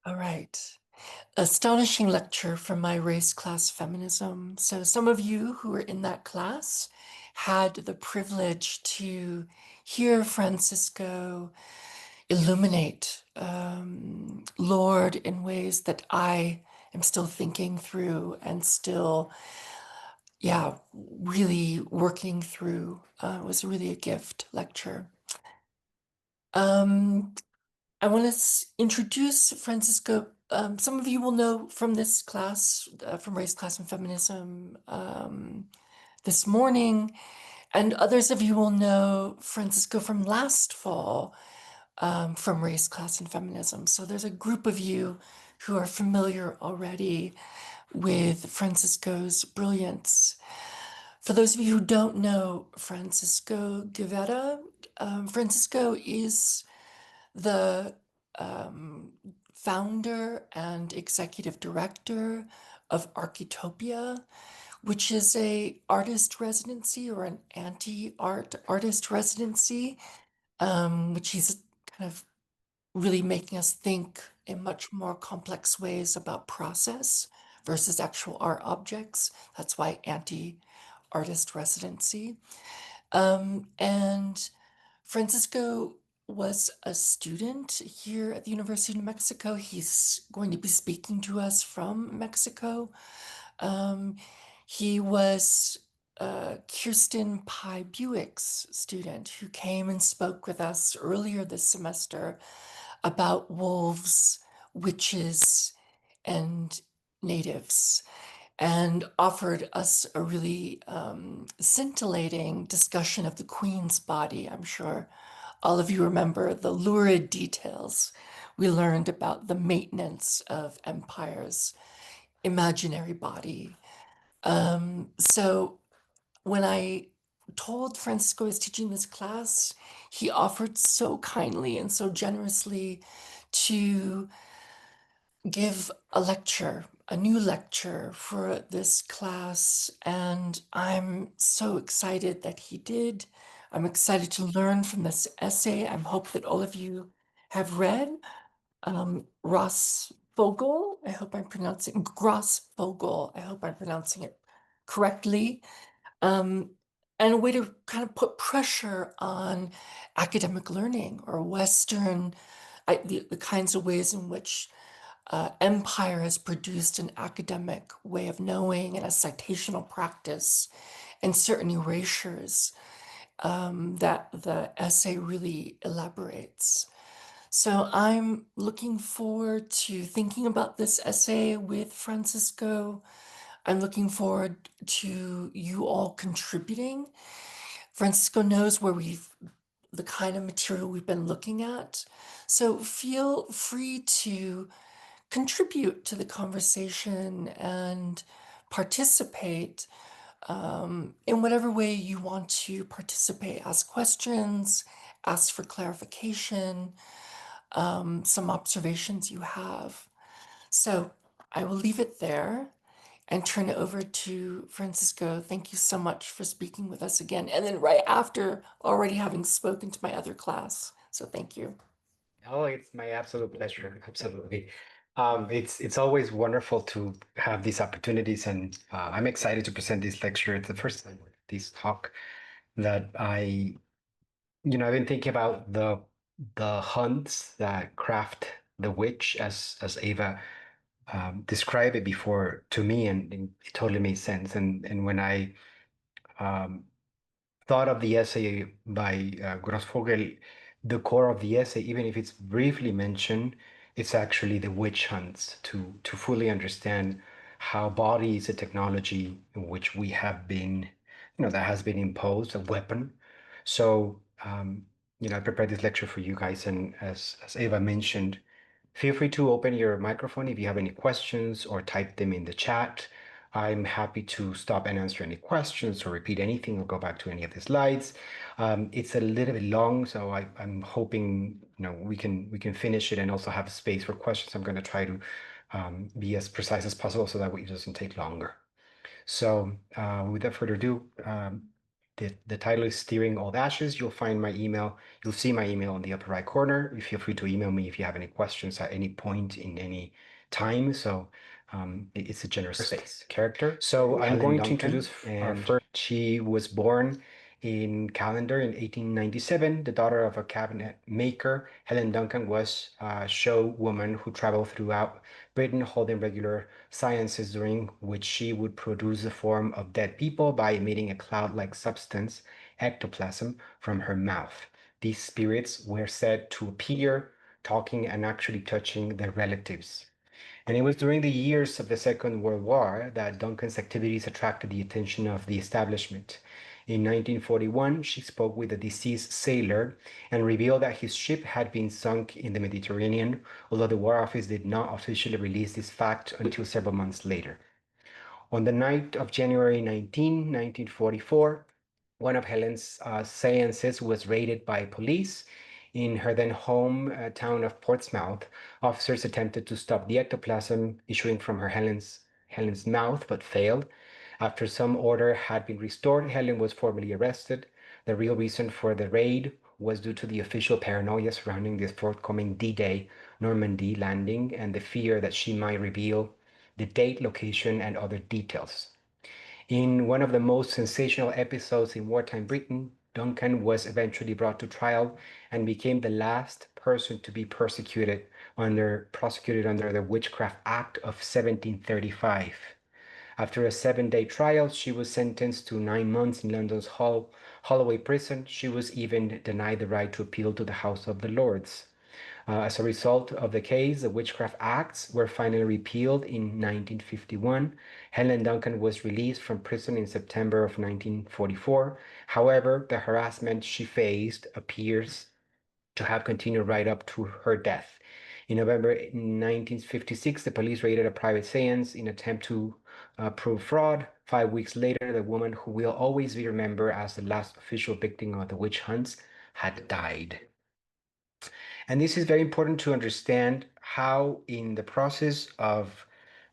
All right. Astonishing lecture from my race class feminism. So, some of you who were in that class had the privilege to hear Francisco illuminate Lord in ways that I am still thinking through and still, yeah, really working through. It was really a gift lecture. Um, I want to introduce Francisco. Some of you will know from this class, from race, class, and feminism this morning, and others of you will know Francisco from last fall from race, class, and feminism. So there's a group of you who are familiar already with Francisco's brilliance. For those of you who don't know Francisco Guevara, Francisco is the founder and executive director of Architopia, which is a artist residency or an anti-art artist residency, which he's kind of really making us think in much more complex ways about process versus actual art objects. That's why anti-artist residency. And Francisco was a student here at the University of New Mexico. He's going to be speaking to us from Mexico. Um, he was Kirsten Pye Buick's student who came and spoke with us earlier this semester about wolves, witches, and natives, and offered us a really scintillating discussion of the Queen's body. I'm sure all of you remember the lurid details we learned about the maintenance of empire's imaginary body. So when I told Francisco I was teaching this class, he offered so kindly and so generously to give a lecture, a new lecture for this class. And I'm so excited that he did. I'm excited to learn from this essay. I hope that all of you have read Ross Vogel. I hope I'm pronouncing Gross Vogel. I hope I'm pronouncing it correctly. Um, and a way to kind of put pressure on academic learning or Western, the kinds of ways in which empire has produced an academic way of knowing and a citational practice and certain erasures that the essay really elaborates. So I'm looking forward to thinking about this essay with Francisco. I'm looking forward to you all contributing. Francisco knows the kind of material we've been looking at. So feel free to contribute to the conversation and participate in whatever way you want to participate. Ask questions, ask for clarification, some observations you have. So I will leave it there and turn it over to Francisco. Thank you so much for speaking with us again. And then right after already having spoken to my other class. So thank you. Oh, it's my absolute pleasure. Absolutely. It's always wonderful to have these opportunities, and I'm excited to present this lecture. It's the first time with this talk that I've been thinking about the hunts that craft the witch, as Ava described it before to me, and it totally made sense. And when I um, thought of the essay by Grossvogel, the core of the essay, even if it's briefly mentioned, it's actually the witch hunts to fully understand how body is a technology in which we have been, that has been imposed, a weapon. So, I prepared this lecture for you guys, and as Eva mentioned, feel free to open your microphone if you have any questions or type them in the chat. I'm happy to stop and answer any questions or repeat anything or go back to any of the slides. It's a little bit long, so I'm hoping we can finish it and also have space for questions. I'm going to try to be as precise as possible so that it doesn't take longer. So without further ado, The title is Steering Old Ashes. You'll find my email. You'll see my email in the upper right corner. You feel free to email me if you have any questions at any point in any time. So it's a generous space. Character. So I'm going to introduce our first. She was born in calendar in 1897. The daughter of a cabinet maker, Helen Duncan was a show woman who traveled throughout Britain holding regular seances during which she would produce the form of dead people by emitting a cloud-like substance, ectoplasm, from her mouth. These spirits were said to appear, talking and actually touching their relatives. And it was during the years of the Second World War that Duncan's activities attracted the attention of the establishment. In 1941, she spoke with a deceased sailor and revealed that his ship had been sunk in the Mediterranean, although the War Office did not officially release this fact until several months later. On the night of January 19, 1944, one of Helen's seances was raided by police. In her then home town of Portsmouth, officers attempted to stop the ectoplasm issuing from Helen's mouth, but failed. After some order had been restored, Helen was formally arrested. The real reason for the raid was due to the official paranoia surrounding the forthcoming D-Day Normandy landing and the fear that she might reveal the date, location, and other details. In one of the most sensational episodes in wartime Britain, Duncan was eventually brought to trial and became the last person to be prosecuted under the Witchcraft Act of 1735. After a 7-day trial, she was sentenced to 9 months in London's Holloway prison. She was even denied the right to appeal to the House of the Lords. As a result of the case, the Witchcraft Acts were finally repealed in 1951. Helen Duncan was released from prison in September of 1944. However, the harassment she faced appears to have continued right up to her death. In November 1956, the police raided a private seance in an attempt to prove fraud. 5 weeks later, the woman who will always be remembered as the last official victim of the witch hunts had died. And this is very important to understand how, in the process of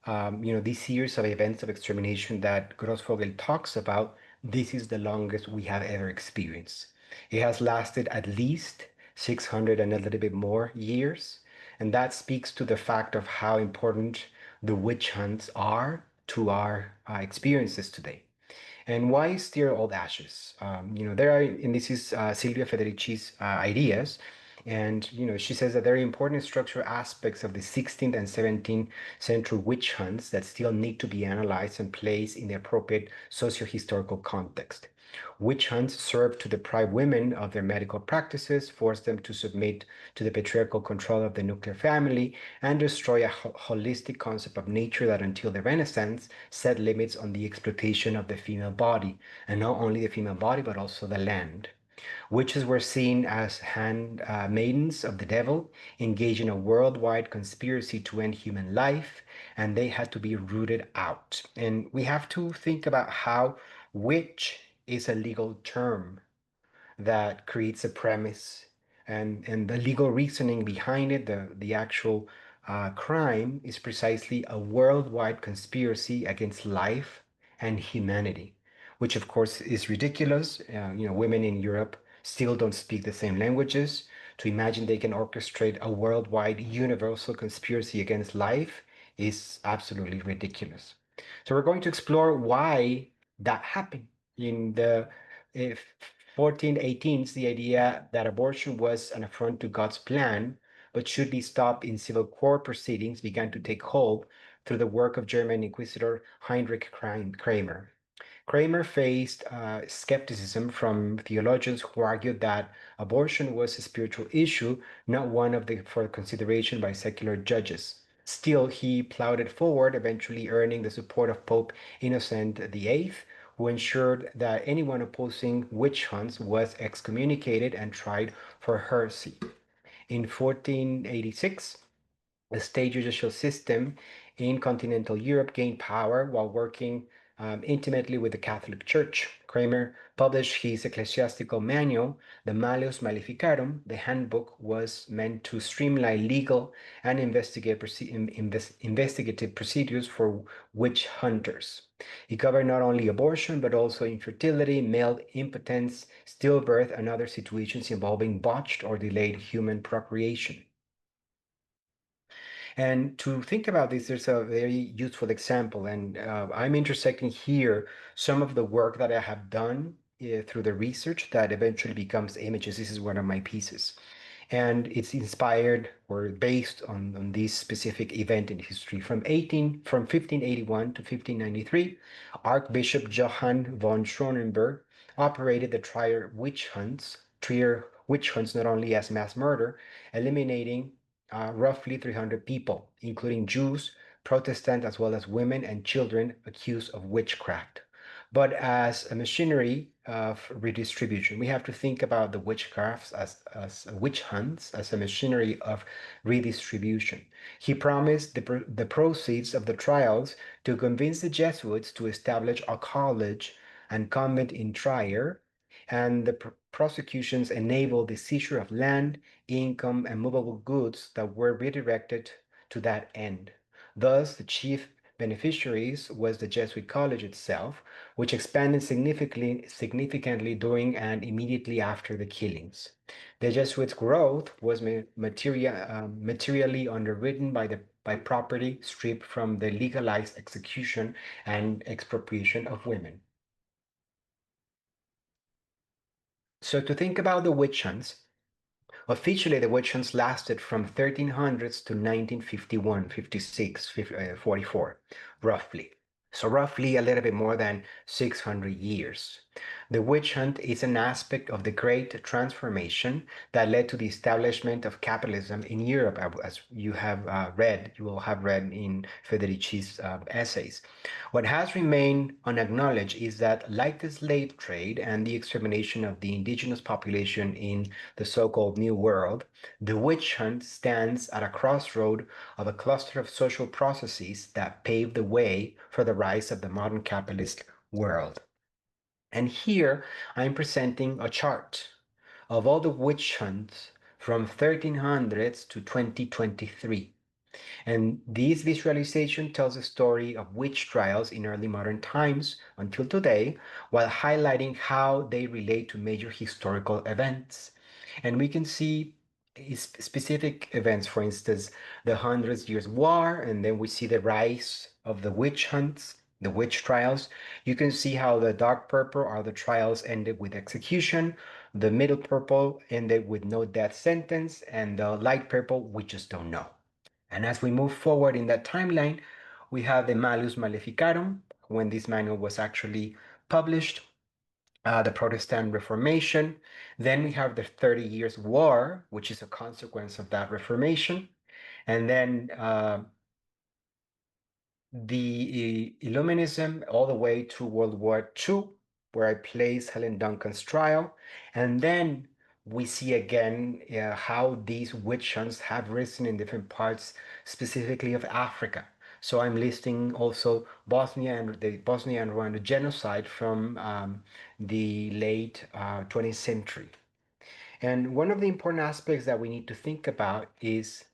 these years of events of extermination that Grossvogel talks about, this is the longest we have ever experienced. It has lasted at least 600 and a little bit more years, and that speaks to the fact of how important the witch hunts are to our experiences today. And why steer old ashes? There are, and this is Silvia Federici's ideas. And, she says that there are important structural aspects of the 16th and 17th century witch hunts that still need to be analyzed and placed in the appropriate socio-historical context. Witch hunts serve to deprive women of their medical practices, force them to submit to the patriarchal control of the nuclear family, and destroy a holistic concept of nature that until the Renaissance set limits on the exploitation of the female body, and not only the female body, but also the land. Witches were seen as handmaidens of the devil, engaged in a worldwide conspiracy to end human life, and they had to be rooted out. And we have to think about how witch is a legal term that creates a premise and the legal reasoning behind it, the actual crime is precisely a worldwide conspiracy against life and humanity, which of course is ridiculous. Women in Europe still don't speak the same languages. To imagine they can orchestrate a worldwide universal conspiracy against life is absolutely ridiculous. So we're going to explore why that happened. In the if 1418s, the idea that abortion was an affront to God's plan, but should be stopped in civil court proceedings, began to take hold through the work of German Inquisitor Heinrich Kramer. Kramer faced skepticism from theologians who argued that abortion was a spiritual issue, not one for consideration by secular judges. Still, he plowed it forward, eventually earning the support of Pope Innocent VIII, who ensured that anyone opposing witch hunts was excommunicated and tried for heresy. In 1486, the state judicial system in continental Europe gained power while working intimately with the Catholic Church. Kramer published his ecclesiastical manual, the Malleus Maleficarum. The handbook was meant to streamline legal and investigative procedures for witch hunters. It covered not only abortion, but also infertility, male impotence, stillbirth, and other situations involving botched or delayed human procreation. And to think about this, there's a very useful example, and I'm intersecting here some of the work that I have done through the research that eventually becomes images. This is one of my pieces. And it's inspired or based on this specific event in history. From 1581 to 1593, Archbishop Johann von Schronenberg operated the Trier witch hunts not only as mass murder, eliminating roughly 300 people, including Jews, Protestant, as well as women and children accused of witchcraft. But as a machinery of redistribution, we have to think about the witchcrafts as witch hunts, as a machinery of redistribution. He promised the proceeds of the trials to convince the Jesuits to establish a college and convent in Trier, and the prosecutions enabled the seizure of land, income, and movable goods that were redirected to that end. Thus, the chief beneficiaries was the Jesuit college itself, which expanded significantly during and immediately after the killings. The Jesuits' growth was materially underwritten by property stripped from the legalized execution and expropriation of women. So to think about the witch hunts, officially the witch hunts lasted from 1300s to 1951, 56, 44, roughly. So roughly a little bit more than 600 years. The witch hunt is an aspect of the Great Transformation that led to the establishment of capitalism in Europe, as you will have read in Federici's essays. What has remained unacknowledged is that, like the slave trade and the extermination of the indigenous population in the so-called New World, the witch hunt stands at a crossroad of a cluster of social processes that paved the way for the rise of the modern capitalist world. And here I'm presenting a chart of all the witch hunts from 1300s to 2023. And this visualization tells the story of witch trials in early modern times until today, while highlighting how they relate to major historical events. And we can see specific events, for instance, the Hundred Years' War, and then we see the rise of the witch hunts, the witch trials. You can see how the dark purple are the trials ended with execution, the middle purple ended with no death sentence, and the light purple, we just don't know. And as we move forward in that timeline, we have the Malleus Maleficarum, when this manual was actually published, the Protestant Reformation. Then we have the 30 Years' War, which is a consequence of that Reformation. And then the Illuminism all the way to World War II, where I place Helen Duncan's trial. And then we see again how these witch hunts have risen in different parts, specifically of Africa. So I'm listing also Bosnia and the Bosnia and Rwanda genocide from the late 20th century. And one of the important aspects that we need to think about is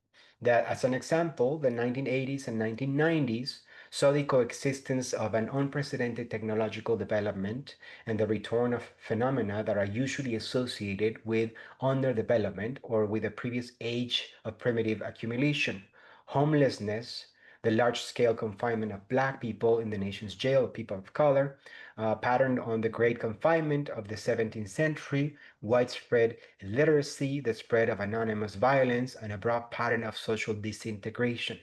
that, as an example, the 1980s and 1990s saw the coexistence of an unprecedented technological development and the return of phenomena that are usually associated with underdevelopment or with a previous age of primitive accumulation. Homelessness, the large-scale confinement of Black people in the nation's jail, people of color, patterned on the Great Confinement of the 17th century, widespread illiteracy, the spread of anonymous violence, and a broad pattern of social disintegration.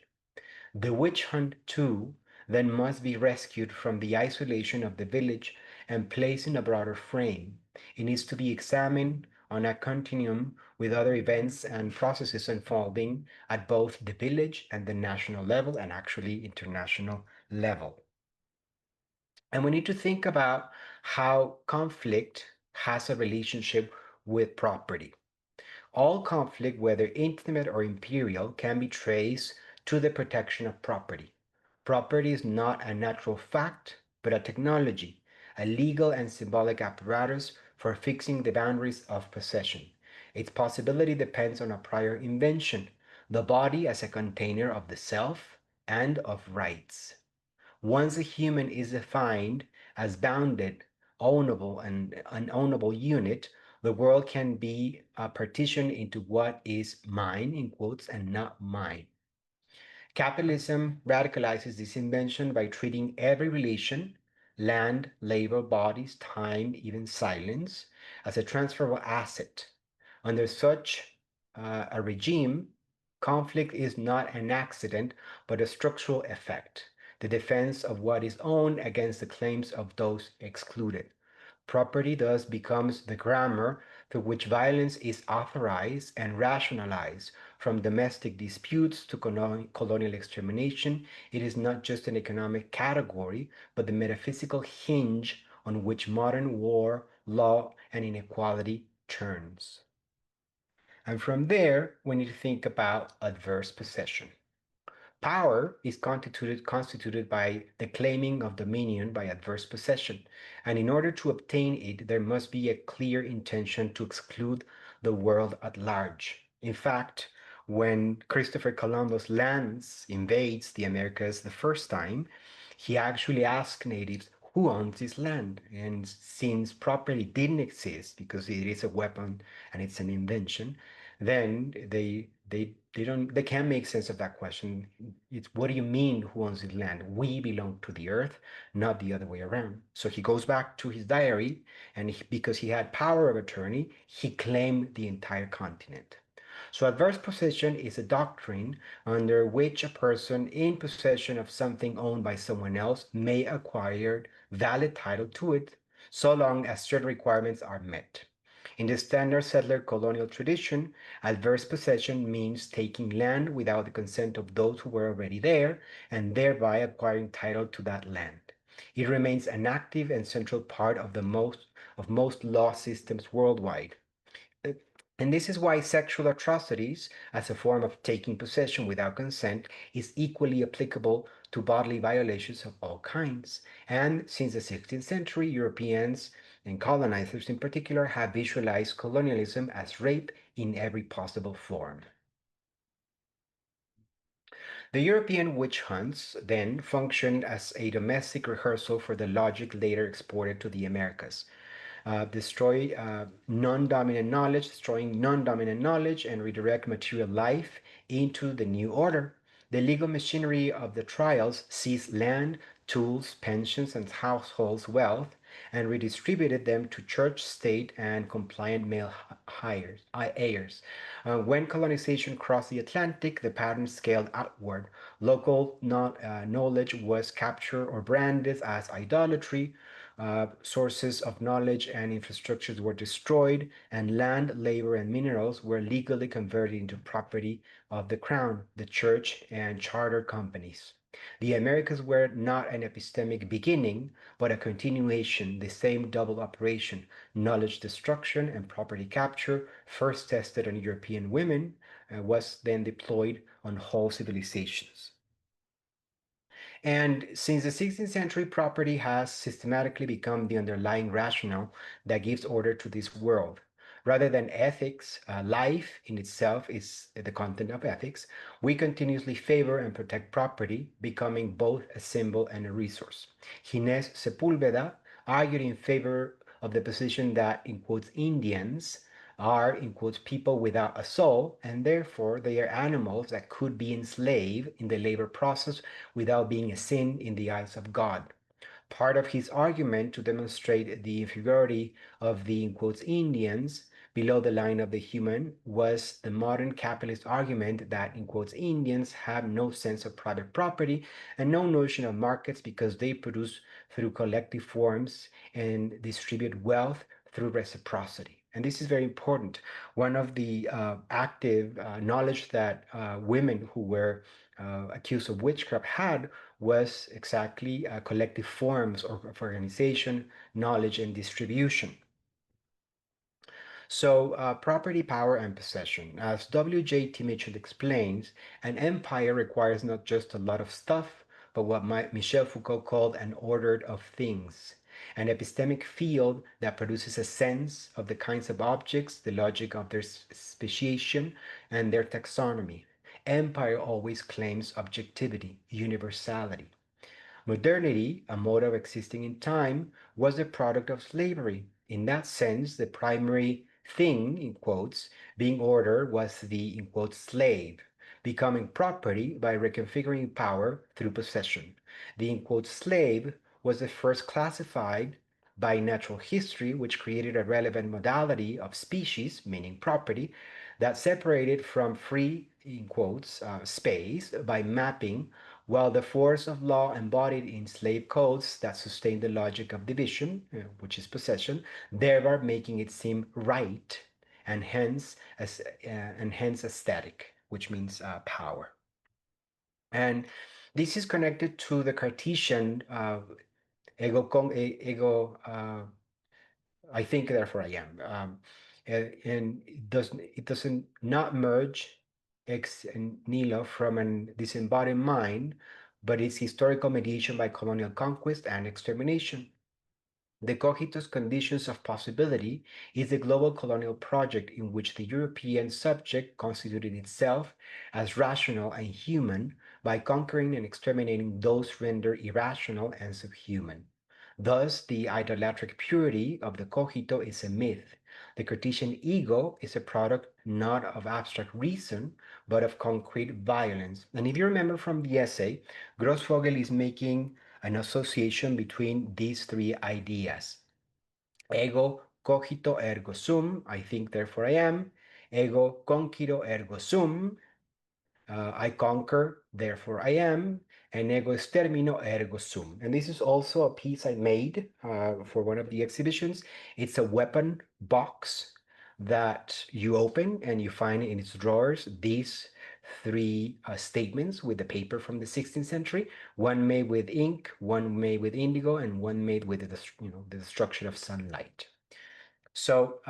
The witch hunt, too, then must be rescued from the isolation of the village and placed in a broader frame. It needs to be examined on a continuum with other events and processes unfolding at both the village and the national level, and actually international level. And we need to think about how conflict has a relationship with property. All conflict, whether intimate or imperial, can be traced to the protection of property. Property is not a natural fact, but a technology, a legal and symbolic apparatus for fixing the boundaries of possession. Its possibility depends on a prior invention, the body as a container of the self and of rights. Once a human is defined as bounded, ownable, and unownable unit, the world can be partitioned into what is mine, in quotes, and not mine. Capitalism radicalizes this invention by treating every relation, land, labor, bodies, time, even silence, as a transferable asset. Under such a regime, conflict is not an accident, but a structural effect, the defense of what is owned against the claims of those excluded. Property thus becomes the grammar through which violence is authorized and rationalized. From domestic disputes to colonial extermination, it is not just an economic category, but the metaphysical hinge on which modern war, law, and inequality turns. And from there, we need to think about adverse possession. Power is constituted by the claiming of dominion by adverse possession, and in order to obtain it, there must be a clear intention to exclude the world at large. In fact, when Christopher Columbus invades the Americas the first time, he actually asked natives who owns this land. And since property didn't exist because it is a weapon and it's an invention, then they can't make sense of that question. It's what do you mean who owns the land? We belong to the earth, not the other way around. So he goes back to his diary, and because he had power of attorney, he claimed the entire continent. So adverse possession is a doctrine under which a person in possession of something owned by someone else may acquire valid title to it, so long as certain requirements are met. In the standard settler colonial tradition, adverse possession means taking land without the consent of those who were already there and thereby acquiring title to that land. It remains an active and central part of most law systems worldwide. And this is why sexual atrocities, as a form of taking possession without consent, is equally applicable to bodily violations of all kinds. And since the 16th century, Europeans and colonizers in particular have visualized colonialism as rape in every possible form. The European witch hunts then functioned as a domestic rehearsal for the logic later exported to the Americas. Destroying non-dominant knowledge, and redirect material life into the new order. The legal machinery of the trials seized land, tools, pensions, and households' wealth and redistributed them to church, state, and compliant male heirs. When colonization crossed the Atlantic, the pattern scaled outward. Local knowledge was captured or branded as idolatry, sources of knowledge and infrastructures were destroyed, and land, labor, and minerals were legally converted into property of the crown, the church, and charter companies. The Americas were not an epistemic beginning, but a continuation, the same double operation, knowledge destruction and property capture, first tested on European women, was then deployed on whole civilizations. And since the 16th century, property has systematically become the underlying rationale that gives order to this world. Rather than ethics, life in itself is the content of ethics. We continuously favor and protect property, becoming both a symbol and a resource. Ginés Sepúlveda argued in favor of the position that, in quotes, Indians are, in quotes, people without a soul, and therefore they are animals that could be enslaved in the labor process without being a sin in the eyes of God. Part of his argument to demonstrate the inferiority of the, in quotes, Indians below the line of the human was the modern capitalist argument that, in quotes, Indians have no sense of private property and no notion of markets because they produce through collective forms and distribute wealth through reciprocity. And this is very important. One of the active knowledge that women who were accused of witchcraft had was exactly collective forms of organization, knowledge, and distribution. So, property, power, and possession. As W.J.T. Mitchell explains, an empire requires not just a lot of stuff, but what Michel Foucault called an order of things. an epistemic field that produces a sense of the kinds of objects, the logic of their speciation, and their taxonomy. Empire always claims objectivity, universality. Modernity, a mode of existing in time, was the product of slavery. In that sense, the primary thing, in quotes, being order was the, in quotes, slave, becoming property by reconfiguring power through possession. The, in quotes, slave was the first classified by natural history, which created a relevant modality of species, meaning property, that separated from free, in quotes, space by mapping, while the force of law embodied in slave codes that sustain the logic of division, which is possession, thereby making it seem right and hence aesthetic, which means power. And this is connected to the Cartesian ego. I think, therefore I am. And it doesn't not merge ex nihilo from an disembodied mind, but its historical mediation by colonial conquest and extermination. The Cogito's conditions of possibility is a global colonial project in which the European subject constituted itself as rational and human by conquering and exterminating those rendered irrational and subhuman. Thus, the idolatric purity of the Cogito is a myth. The Cartesian ego is a product not of abstract reason, but of concrete violence. And if you remember from the essay, Grossfogel is making an association between these three ideas. Ego cogito ergo sum, I think therefore I am. Ego conquiro ergo sum, I conquer, therefore I am, and ego extermino, ergo sum. And this is also a piece I made for one of the exhibitions. It's a weapon box that you open and you find in its drawers these three statements with the paper from the 16th century, one made with ink, one made with indigo, and one made with the destruction of sunlight. So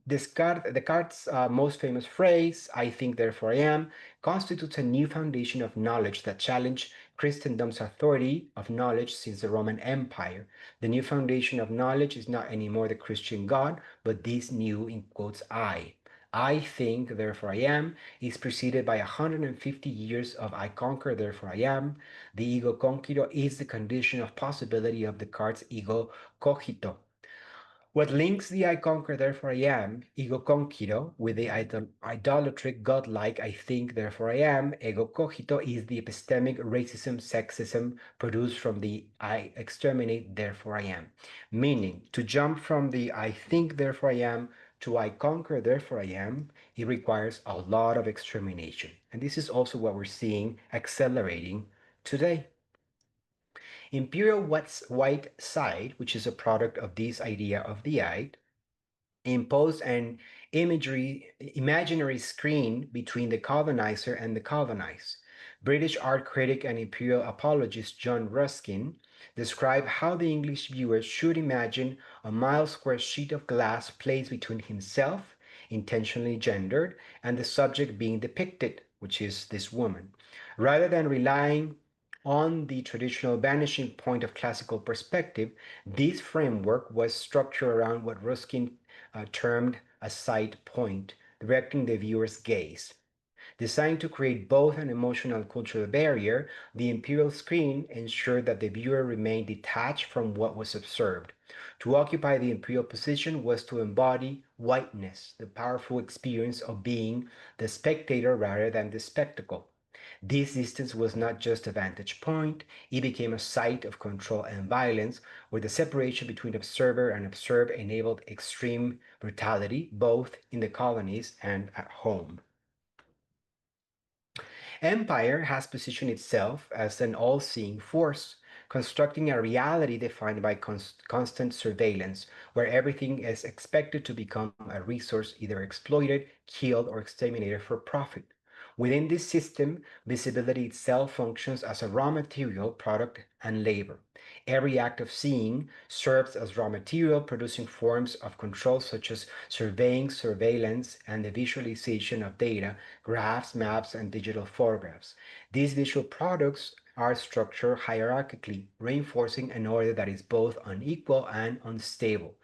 Descartes' most famous phrase, "I think, therefore I am," constitutes a new foundation of knowledge that challenged Christendom's authority of knowledge since the Roman Empire. The new foundation of knowledge is not anymore the Christian God, but this new, in quotes, I. "I think, therefore I am," is preceded by 150 years of "I conquer, therefore I am." The ego conquito is the condition of possibility of Descartes' ego cogito. What links the "I conquer, therefore I am," ego conquito, with the idolatric godlike "I think, therefore I am," ego cogito, is the epistemic racism, sexism produced from the "I exterminate, therefore I am." Meaning, to jump from the "I think, therefore I am" to "I conquer, therefore I am," it requires a lot of extermination. And this is also what we're seeing accelerating today. Imperial white side, which is a product of this idea of the "I," imposed an imaginary screen between the colonizer and the colonized. British art critic and imperial apologist John Ruskin described how the English viewer should imagine a mile square sheet of glass placed between himself, intentionally gendered, and the subject being depicted, which is this woman. Rather than relying on the traditional vanishing point of classical perspective, this framework was structured around what Ruskin termed a sight point, directing the viewer's gaze. Designed to create both an emotional and cultural barrier, the imperial screen ensured that the viewer remained detached from what was observed. To occupy the imperial position was to embody whiteness, the powerful experience of being the spectator rather than the spectacle. This distance was not just a vantage point, it became a site of control and violence, where the separation between observer and observed enabled extreme brutality, both in the colonies and at home. Empire has positioned itself as an all-seeing force, constructing a reality defined by constant surveillance, where everything is expected to become a resource either exploited, killed, or exterminated for profit. Within this system, visibility itself functions as a raw material, product, and labor. Every act of seeing serves as raw material, producing forms of control such as surveying, surveillance, and the visualization of data, graphs, maps, and digital photographs. These visual products are structured hierarchically, reinforcing an order that is both unequal and unstable.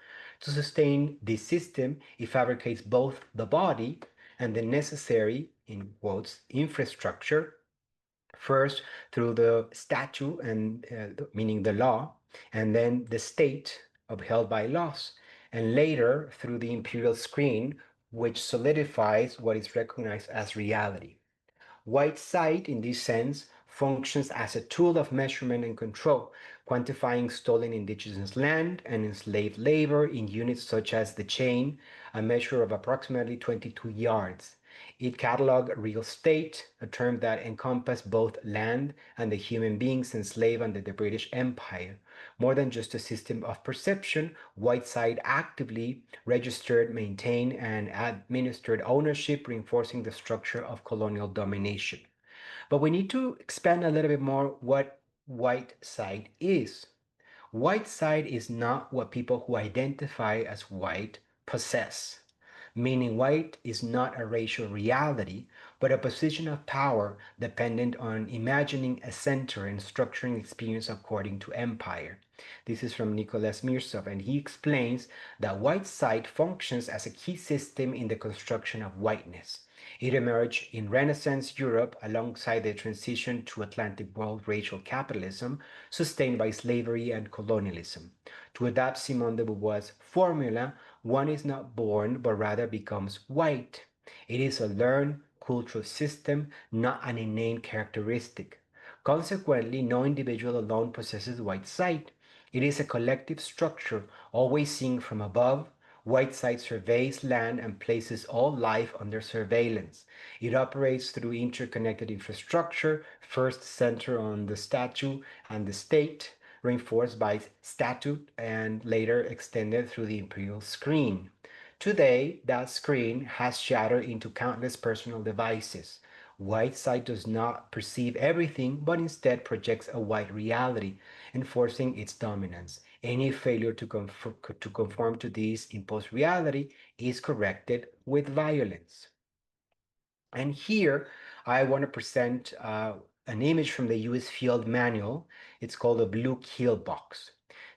To sustain this system, it fabricates both the body and the necessary, in quotes, infrastructure, first through the statute and meaning the law, and then the state upheld by laws, and later through the imperial screen, which solidifies what is recognized as reality. White sight, in this sense, functions as a tool of measurement and control, quantifying stolen indigenous land and enslaved labor in units such as the chain, a measure of approximately 22 yards. It cataloged real estate, a term that encompassed both land and the human beings enslaved under the British Empire. More than just a system of perception, Whiteside actively registered, maintained, and administered ownership, reinforcing the structure of colonial domination. But we need to expand a little bit more what Whiteside is. White side is not what people who identify as white possess, meaning white is not a racial reality, but a position of power dependent on imagining a center and structuring experience according to empire. This is from Nicholas Mirsov, and he explains that white side functions as a key system in the construction of whiteness. It emerged in Renaissance Europe alongside the transition to Atlantic world racial capitalism sustained by slavery and colonialism. To adapt Simone de Beauvoir's formula, one is not born but rather becomes white. It is a learned cultural system, not an innate characteristic. Consequently, no individual alone possesses white sight. It is a collective structure, always seen from above. Whiteside surveys land and places all life under surveillance. It operates through interconnected infrastructure, first centered on the statute and the state, reinforced by statute, and later extended through the imperial screen. Today, that screen has shattered into countless personal devices. Whiteside does not perceive everything, but instead projects a white reality, enforcing its dominance. Any failure to conform to this imposed reality is corrected with violence. And here I want to present an image from the US Field Manual. It's called a blue kill box.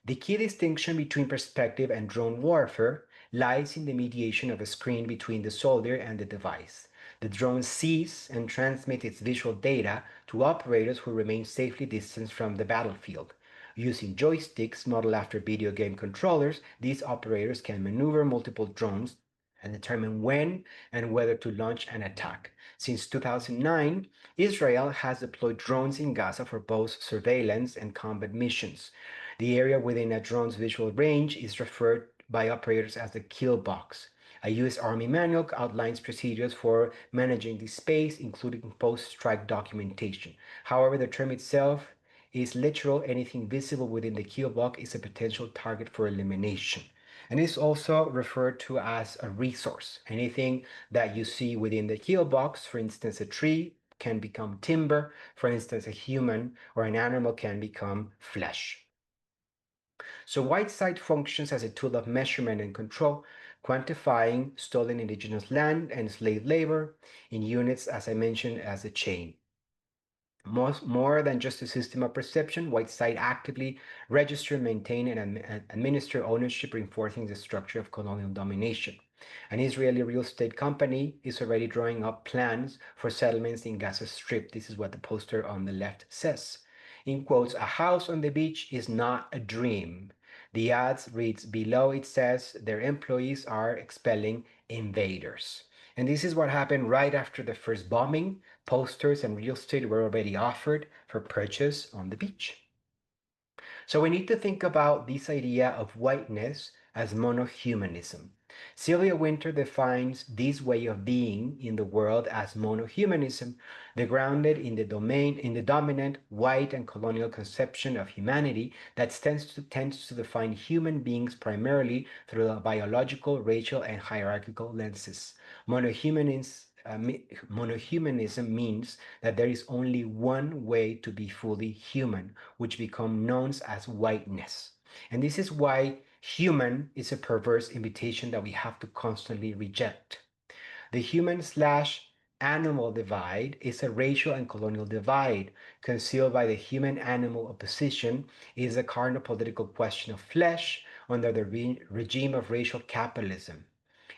The key distinction between perspective and drone warfare lies in the mediation of a screen between the soldier and the device. The drone sees and transmits its visual data to operators who remain safely distanced from the battlefield. Using joysticks modeled after video game controllers, these operators can maneuver multiple drones and determine when and whether to launch an attack. Since 2009, Israel has deployed drones in Gaza for both surveillance and combat missions. The area within a drone's visual range is referred by operators as the kill box. A U.S. Army manual outlines procedures for managing this space, including post-strike documentation. However, the term itself is literal. Anything visible within the kill box is a potential target for elimination. And it's also referred to as a resource. Anything that you see within the kill box, for instance, a tree can become timber. For instance, a human or an animal can become flesh. So Whiteside functions as a tool of measurement and control, quantifying stolen indigenous land and slave labor in units, as I mentioned, as a chain. More than just a system of perception, Whiteside actively register, maintain, and administer ownership, reinforcing the structure of colonial domination. An Israeli real estate company is already drawing up plans for settlements in Gaza Strip. This is what the poster on the left says. In quotes, a house on the beach is not a dream. The ads reads below, it says their employees are expelling invaders. And this is what happened right after the first bombing. Posters and real estate were already offered for purchase on the beach. So we need to think about this idea of whiteness as monohumanism. Sylvia Wynter defines this way of being in the world as monohumanism, the grounded in the dominant white and colonial conception of humanity that tends to define human beings primarily through biological, racial, and hierarchical lenses. Monohumanism Monohumanism means that there is only one way to be fully human, which becomes known as whiteness. And this is why human is a perverse invitation that we have to constantly reject. The human slash animal divide is a racial and colonial divide. Concealed by the human animal opposition is a cardinal political question of flesh under the regime of racial capitalism.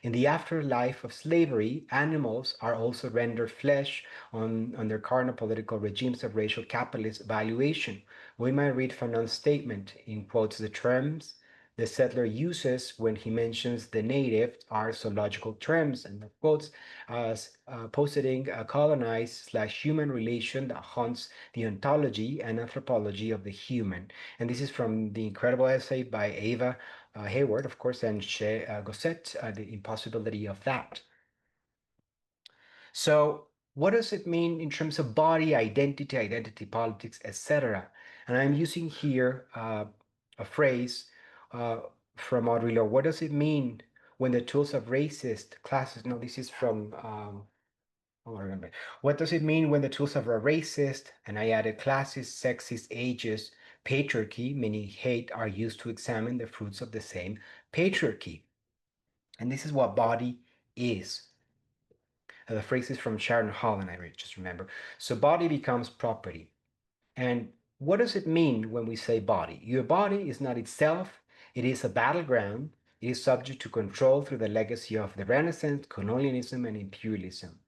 In the afterlife of slavery, animals are also rendered flesh under cardinal political regimes of racial capitalist valuation. We might read Fanon's statement in quotes the terms the settler uses when he mentions the native are zoological terms and of quotes as positing a colonized slash human relation that haunts the ontology and anthropology of the human. And this is from the incredible essay by Ava Hayward, of course, and Che Gosset, The Impossibility of That. So, what does it mean in terms of body, identity politics, etc.? And I'm using here a phrase uh, from Audre Lorde. What does it mean when the tools of racist classes? No, this is from. I remember. What does it mean when the tools of a racist, and I added classist, sexist, ageist, patriarchy, meaning hate, are used to examine the fruits of the same patriarchy? And this is what body is. The phrase is from Sharon Holland, I just remember. So body becomes property. And what does it mean when we say body? Your body is not itself, it is a battleground. It is subject to control through the legacy of the Renaissance, colonialism, and imperialism.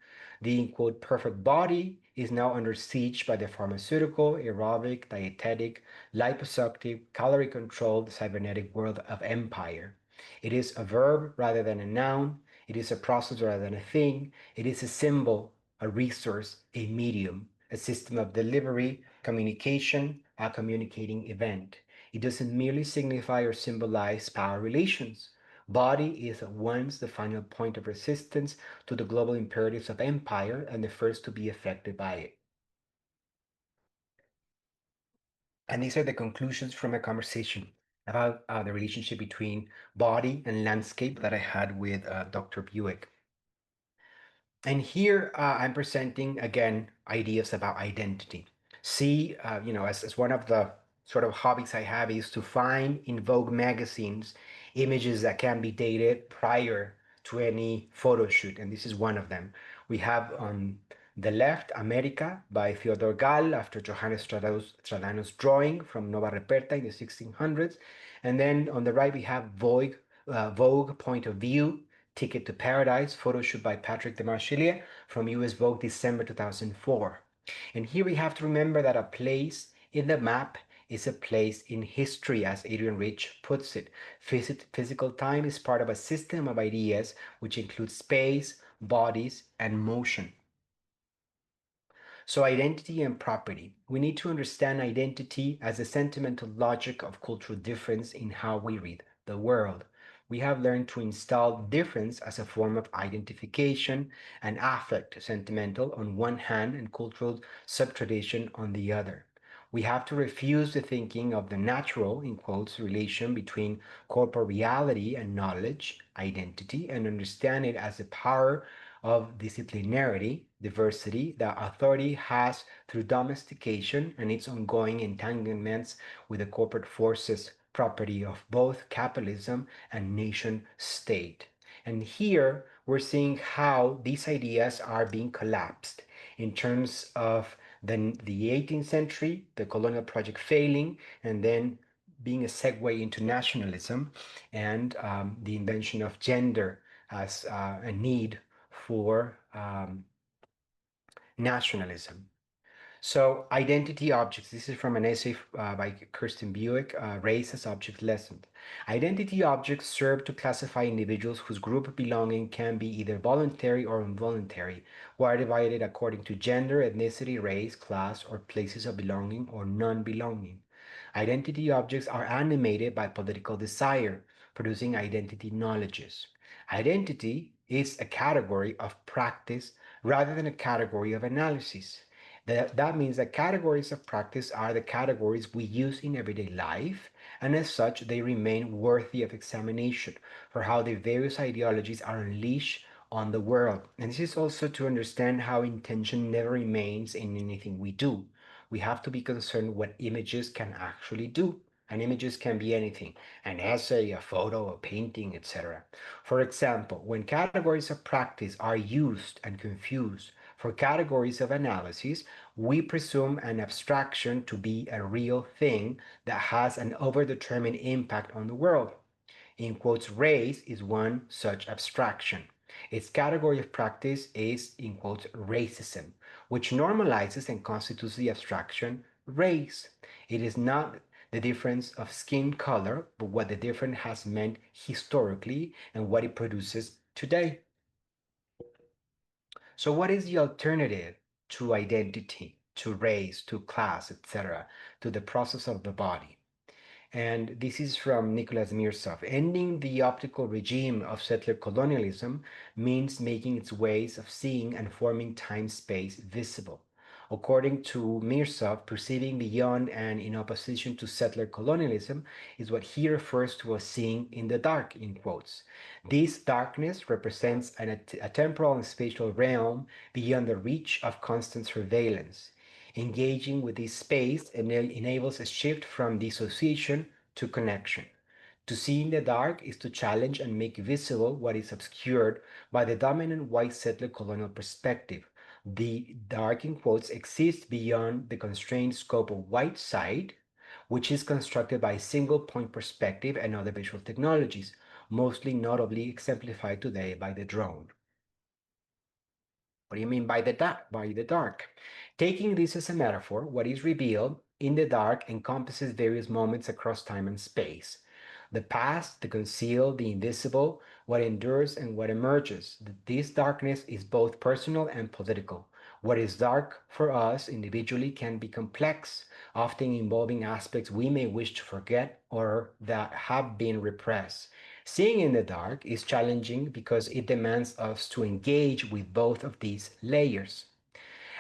The quote perfect body is now under siege by the pharmaceutical, aerobic, dietetic, liposuctive, calorie controlled cybernetic world of empire. It is a verb rather than a noun. It is a process rather than a thing. It is a symbol, a resource, a medium, a system of delivery, communication, a communicating event. It doesn't merely signify or symbolize power relations. Body is at once the final point of resistance to the global imperatives of empire and the first to be affected by it. And these are the conclusions from a conversation about the relationship between body and landscape that I had with Dr. Buick. And here I'm presenting again ideas about identity. See, as one of the sort of hobbies I have is to find in Vogue magazines images that can be dated prior to any photo shoot, and this is one of them. We have on the left America by Theodore Gall after Johannes Stradano's drawing from Nova Reperta in the 1600s, and then on the right we have Vogue Point of View Ticket to Paradise, photo shoot by Patrick de Marchelier from US Vogue, December 2004. And here we have to remember that a place in the map is a place in history, as Adrian Rich puts it. Physical time is part of a system of ideas which includes space, bodies, and motion. So, identity and property. We need to understand identity as a sentimental logic of cultural difference in how we read the world. We have learned to install difference as a form of identification and affect, sentimental on one hand and cultural subtradition on the other. We have to refuse the thinking of the natural, in quotes, relation between corporeality and knowledge, identity, and understand it as the power of disciplinarity, diversity that authority has through domestication and its ongoing entanglements with the corporate forces, property of both capitalism and nation state. And here we're seeing how these ideas are being collapsed in terms of the 18th century, the colonial project failing, and then being a segue into nationalism and the invention of gender as a need for nationalism. So, identity objects. This is from an essay by Kirsten Buick, Race as Object Lesson. Identity objects serve to classify individuals whose group belonging can be either voluntary or involuntary, who are divided according to gender, ethnicity, race, class, or places of belonging or non belonging. Identity objects are animated by political desire, producing identity knowledges. Identity is a category of practice rather than a category of analysis. That means that categories of practice are the categories we use in everyday life, and as such, they remain worthy of examination for how the various ideologies are unleashed on the world. And this is also to understand how intention never remains in anything we do. We have to be concerned what images can actually do. And images can be anything, an essay, a photo, a painting, etc. For example, when categories of practice are used and confused For categories of analysis, we presume an abstraction to be a real thing that has an overdetermined impact on the world. In quotes, race is one such abstraction. Its category of practice is, in quotes, racism, which normalizes and constitutes the abstraction race. It is not the difference of skin color, but what the difference has meant historically and what it produces today. So, what is the alternative to identity, to race, to class, etc., to the process of the body? And this is from Nicholas Mirsov. Ending the optical regime of settler colonialism means making its ways of seeing and forming time-space visible. According to Mirsov, perceiving beyond and in opposition to settler colonialism is what he refers to as seeing in the dark, in quotes. This darkness represents a temporal and spatial realm beyond the reach of constant surveillance. Engaging with this space enables a shift from dissociation to connection. To see in the dark is to challenge and make visible what is obscured by the dominant white settler colonial perspective. The dark, in quotes, exists beyond the constrained scope of white sight, which is constructed by single point perspective and other visual technologies, mostly notably exemplified today by the drone. What do you mean by the dark? By the dark. Taking this as a metaphor, what is revealed in the dark encompasses various moments across time and space. The past, the concealed, the invisible, what endures and what emerges. This darkness is both personal and political. What is dark for us individually can be complex, often involving aspects we may wish to forget or that have been repressed. Seeing in the dark is challenging because it demands us to engage with both of these layers.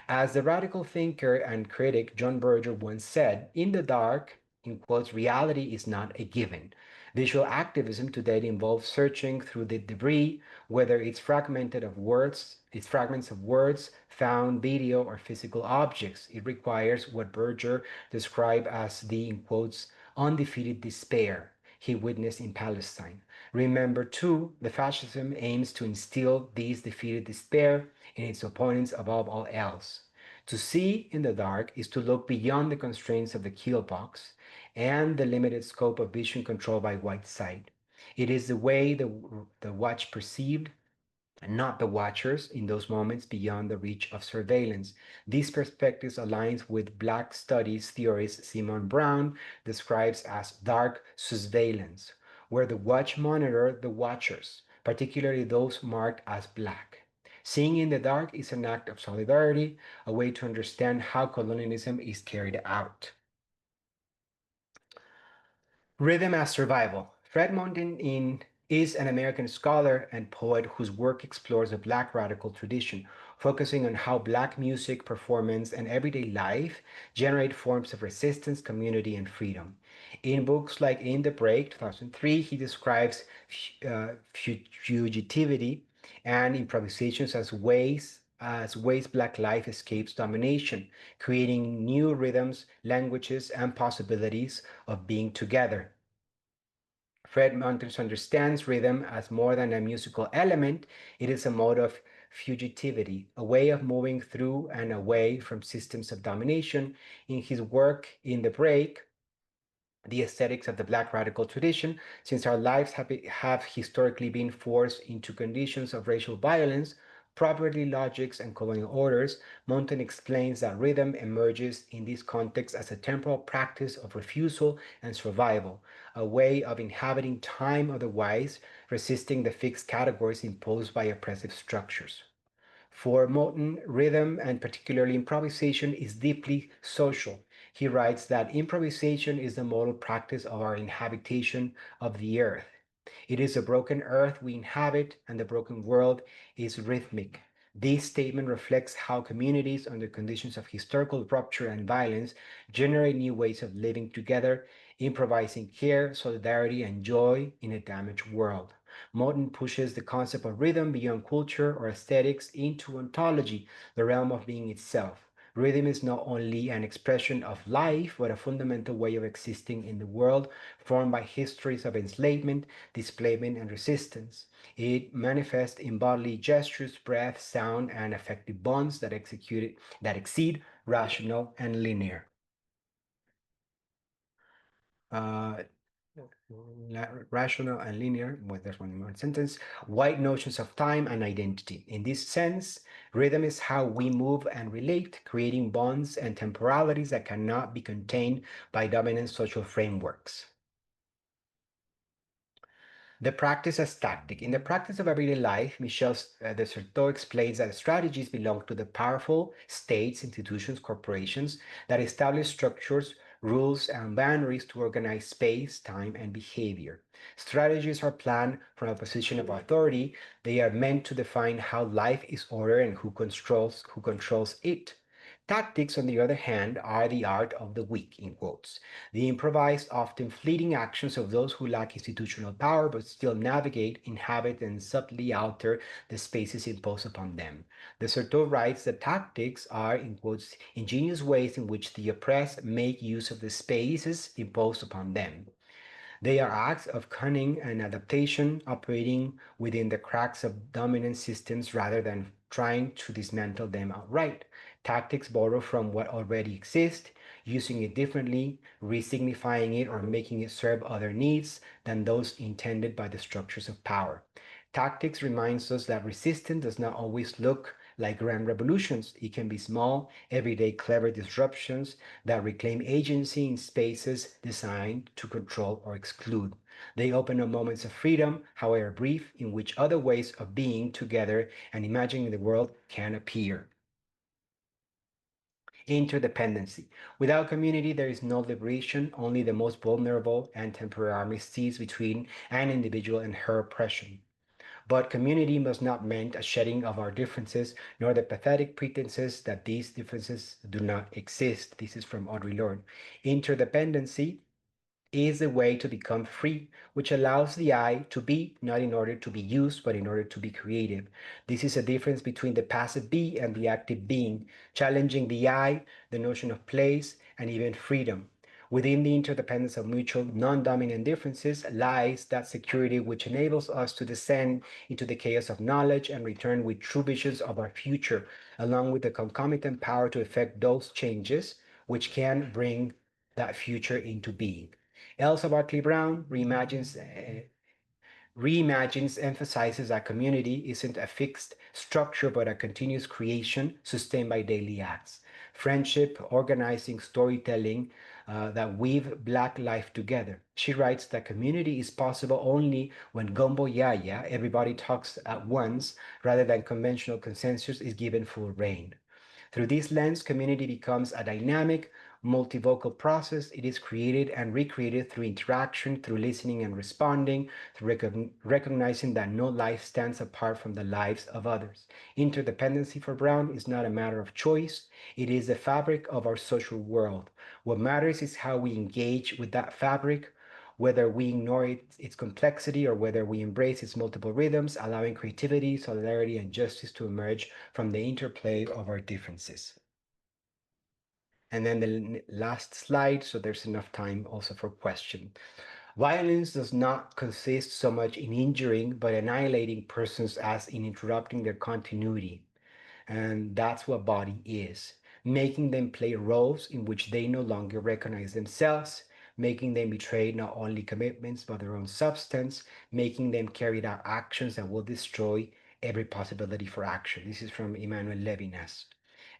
As the radical thinker and critic John Berger once said, in the dark, in quotes, reality is not a given. Visual activism today involves searching through the debris, whether it's fragments of words, found, video, or physical objects. It requires what Berger described as the, in quotes, undefeated despair he witnessed in Palestine. Remember, too, the fascism aims to instill this defeated despair in its opponents above all else. To see in the dark is to look beyond the constraints of the kill box and the limited scope of vision controlled by white sight. It is the way the watch perceived and not the watchers in those moments beyond the reach of surveillance. These perspectives aligns with Black studies theorist Simon Brown describes as dark surveillance, where the watch monitor the watchers, particularly those marked as black. Seeing in the dark is an act of solidarity, a way to understand how colonialism is carried out. Rhythm as Survival. Fred Mountain is an American scholar and poet whose work explores the Black radical tradition, focusing on how Black music, performance, and everyday life generate forms of resistance, community, and freedom. In books like In the Break, 2003, he describes fugitivity and improvisations as ways Black life escapes domination, creating new rhythms, languages, and possibilities of being together. Fred Montes understands rhythm as more than a musical element, it is a mode of fugitivity, a way of moving through and away from systems of domination. In his work In the Break, the aesthetics of the Black radical tradition, since our lives have historically been forced into conditions of racial violence, property logics, and colonial orders, Mountain explains that rhythm emerges in this context as a temporal practice of refusal and survival, a way of inhabiting time otherwise, resisting the fixed categories imposed by oppressive structures. For Moten, rhythm and particularly improvisation is deeply social. He writes that improvisation is the modal practice of our inhabitation of the earth. It is a broken earth we inhabit, and the broken world is rhythmic. This statement reflects how communities, under conditions of historical rupture and violence, generate new ways of living together, improvising care, solidarity, and joy in a damaged world. Moten pushes the concept of rhythm beyond culture or aesthetics into ontology, the realm of being itself. Rhythm is not only an expression of life, but a fundamental way of existing in the world, formed by histories of enslavement, displacement, and resistance. It manifests in bodily gestures, breath, sound, and affective bonds that exceed rational and linear. Uh, Rational and linear, well, there's one more sentence, wide notions of time and identity. In this sense, rhythm is how we move and relate, creating bonds and temporalities that cannot be contained by dominant social frameworks. The practice as tactic. In the practice of everyday life, Michel de Certeau explains that strategies belong to the powerful states, institutions, corporations that establish structures, rules, and boundaries to organize space, time, and behavior. Strategies are planned from a position of authority. They are meant to define how life is ordered and who controls it. Tactics, on the other hand, are the art of the weak, in quotes, the improvised, often fleeting actions of those who lack institutional power but still navigate, inhabit, and subtly alter the spaces imposed upon them. The Certeau writes that tactics are, in quotes, ingenious ways in which the oppressed make use of the spaces imposed upon them. They are acts of cunning and adaptation operating within the cracks of dominant systems rather than trying to dismantle them outright. Tactics borrow from what already exists, using it differently, resignifying it, or making it serve other needs than those intended by the structures of power. Tactics reminds us that resistance does not always look like grand revolutions. It can be small, everyday, clever disruptions that reclaim agency in spaces designed to control or exclude. They open up moments of freedom, however brief, in which other ways of being together and imagining the world can appear. Interdependency. Without community, there is no liberation. Only the most vulnerable and temporary armistice between an individual and her oppression. But community must not mean a shedding of our differences, nor the pathetic pretenses that these differences do not exist. This is from Audre Lorde. Interdependency is a way to become free, which allows the I to be, not in order to be used, but in order to be creative. This is a difference between the passive be and the active being, challenging the I, the notion of place, and even freedom. Within the interdependence of mutual non-dominant differences lies that security which enables us to descend into the chaos of knowledge and return with true visions of our future, along with the concomitant power to effect those changes which can bring that future into being. Elsa Barkley Brown reimagines, emphasizes that community isn't a fixed structure but a continuous creation sustained by daily acts. Friendship, organizing, storytelling that weave Black life together. She writes that community is possible only when gumbo yaya, everybody talks at once, rather than conventional consensus is given full reign. Through this lens, community becomes a dynamic, multivocal process. It is created and recreated through interaction, through listening and responding, through recognizing that no life stands apart from the lives of others. Interdependency for Brown is not a matter of choice, it is the fabric of our social world. What matters is how we engage with that fabric, whether we ignore its complexity or whether we embrace its multiple rhythms, allowing creativity, solidarity, and justice to emerge from the interplay of our differences. And then the last slide, so there's enough time also for question. Violence does not consist so much in injuring but annihilating persons as in interrupting their continuity. And that's what body is, making them play roles in which they no longer recognize themselves, making them betray not only commitments but their own substance, making them carry out actions that will destroy every possibility for action. This is from Emmanuel Levinas.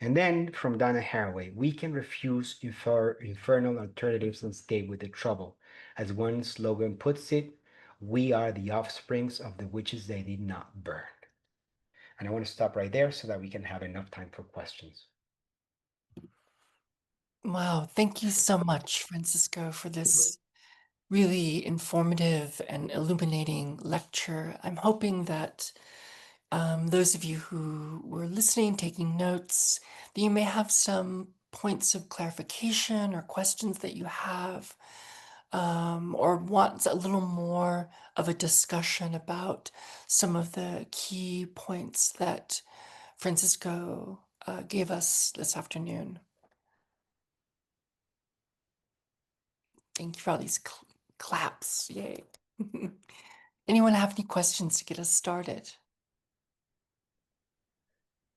And then from Donna Haraway, we can refuse infernal alternatives and stay with the trouble. As one slogan puts it, we are the offsprings of the witches they did not burn. And I want to stop right there so that we can have enough time for questions. Wow, thank you so much, Francisco, for this really informative and illuminating lecture. I'm hoping that those of you who were listening, taking notes, that you may have some points of clarification or questions that you have, or want a little more of a discussion about some of the key points that Francisco gave us this afternoon. Thank you for all these claps. Yay. Anyone have any questions to get us started?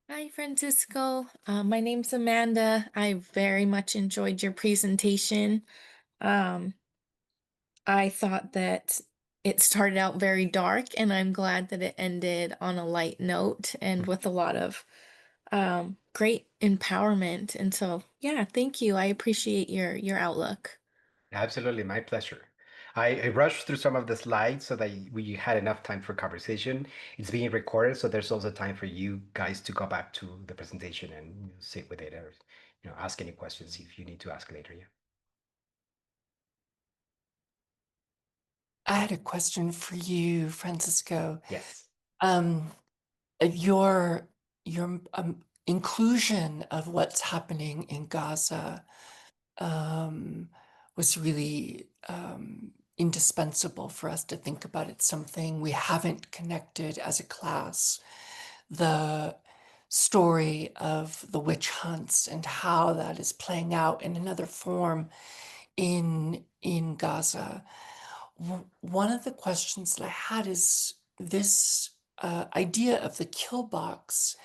Hi, Francisco. My name's Amanda. I very much enjoyed your presentation. Um, I thought that it started out very dark, and I'm glad that it ended on a light note and with a lot of great empowerment. And so, yeah, thank you. I appreciate your outlook. Absolutely, my pleasure. I rushed through some of the slides so that we had enough time for conversation. It's being recorded, so there's also time for you guys to go back to the presentation and sit with it, or ask any questions if you need to ask later. Yeah. I had a question for you, Francisco. Yes. Um, your inclusion of what's happening in Gaza um, was really indispensable for us to think about. It's something we haven't connected as a class. The story of the witch hunts and how that is playing out in another form in Gaza. One of the questions that I had is this idea of the kill box,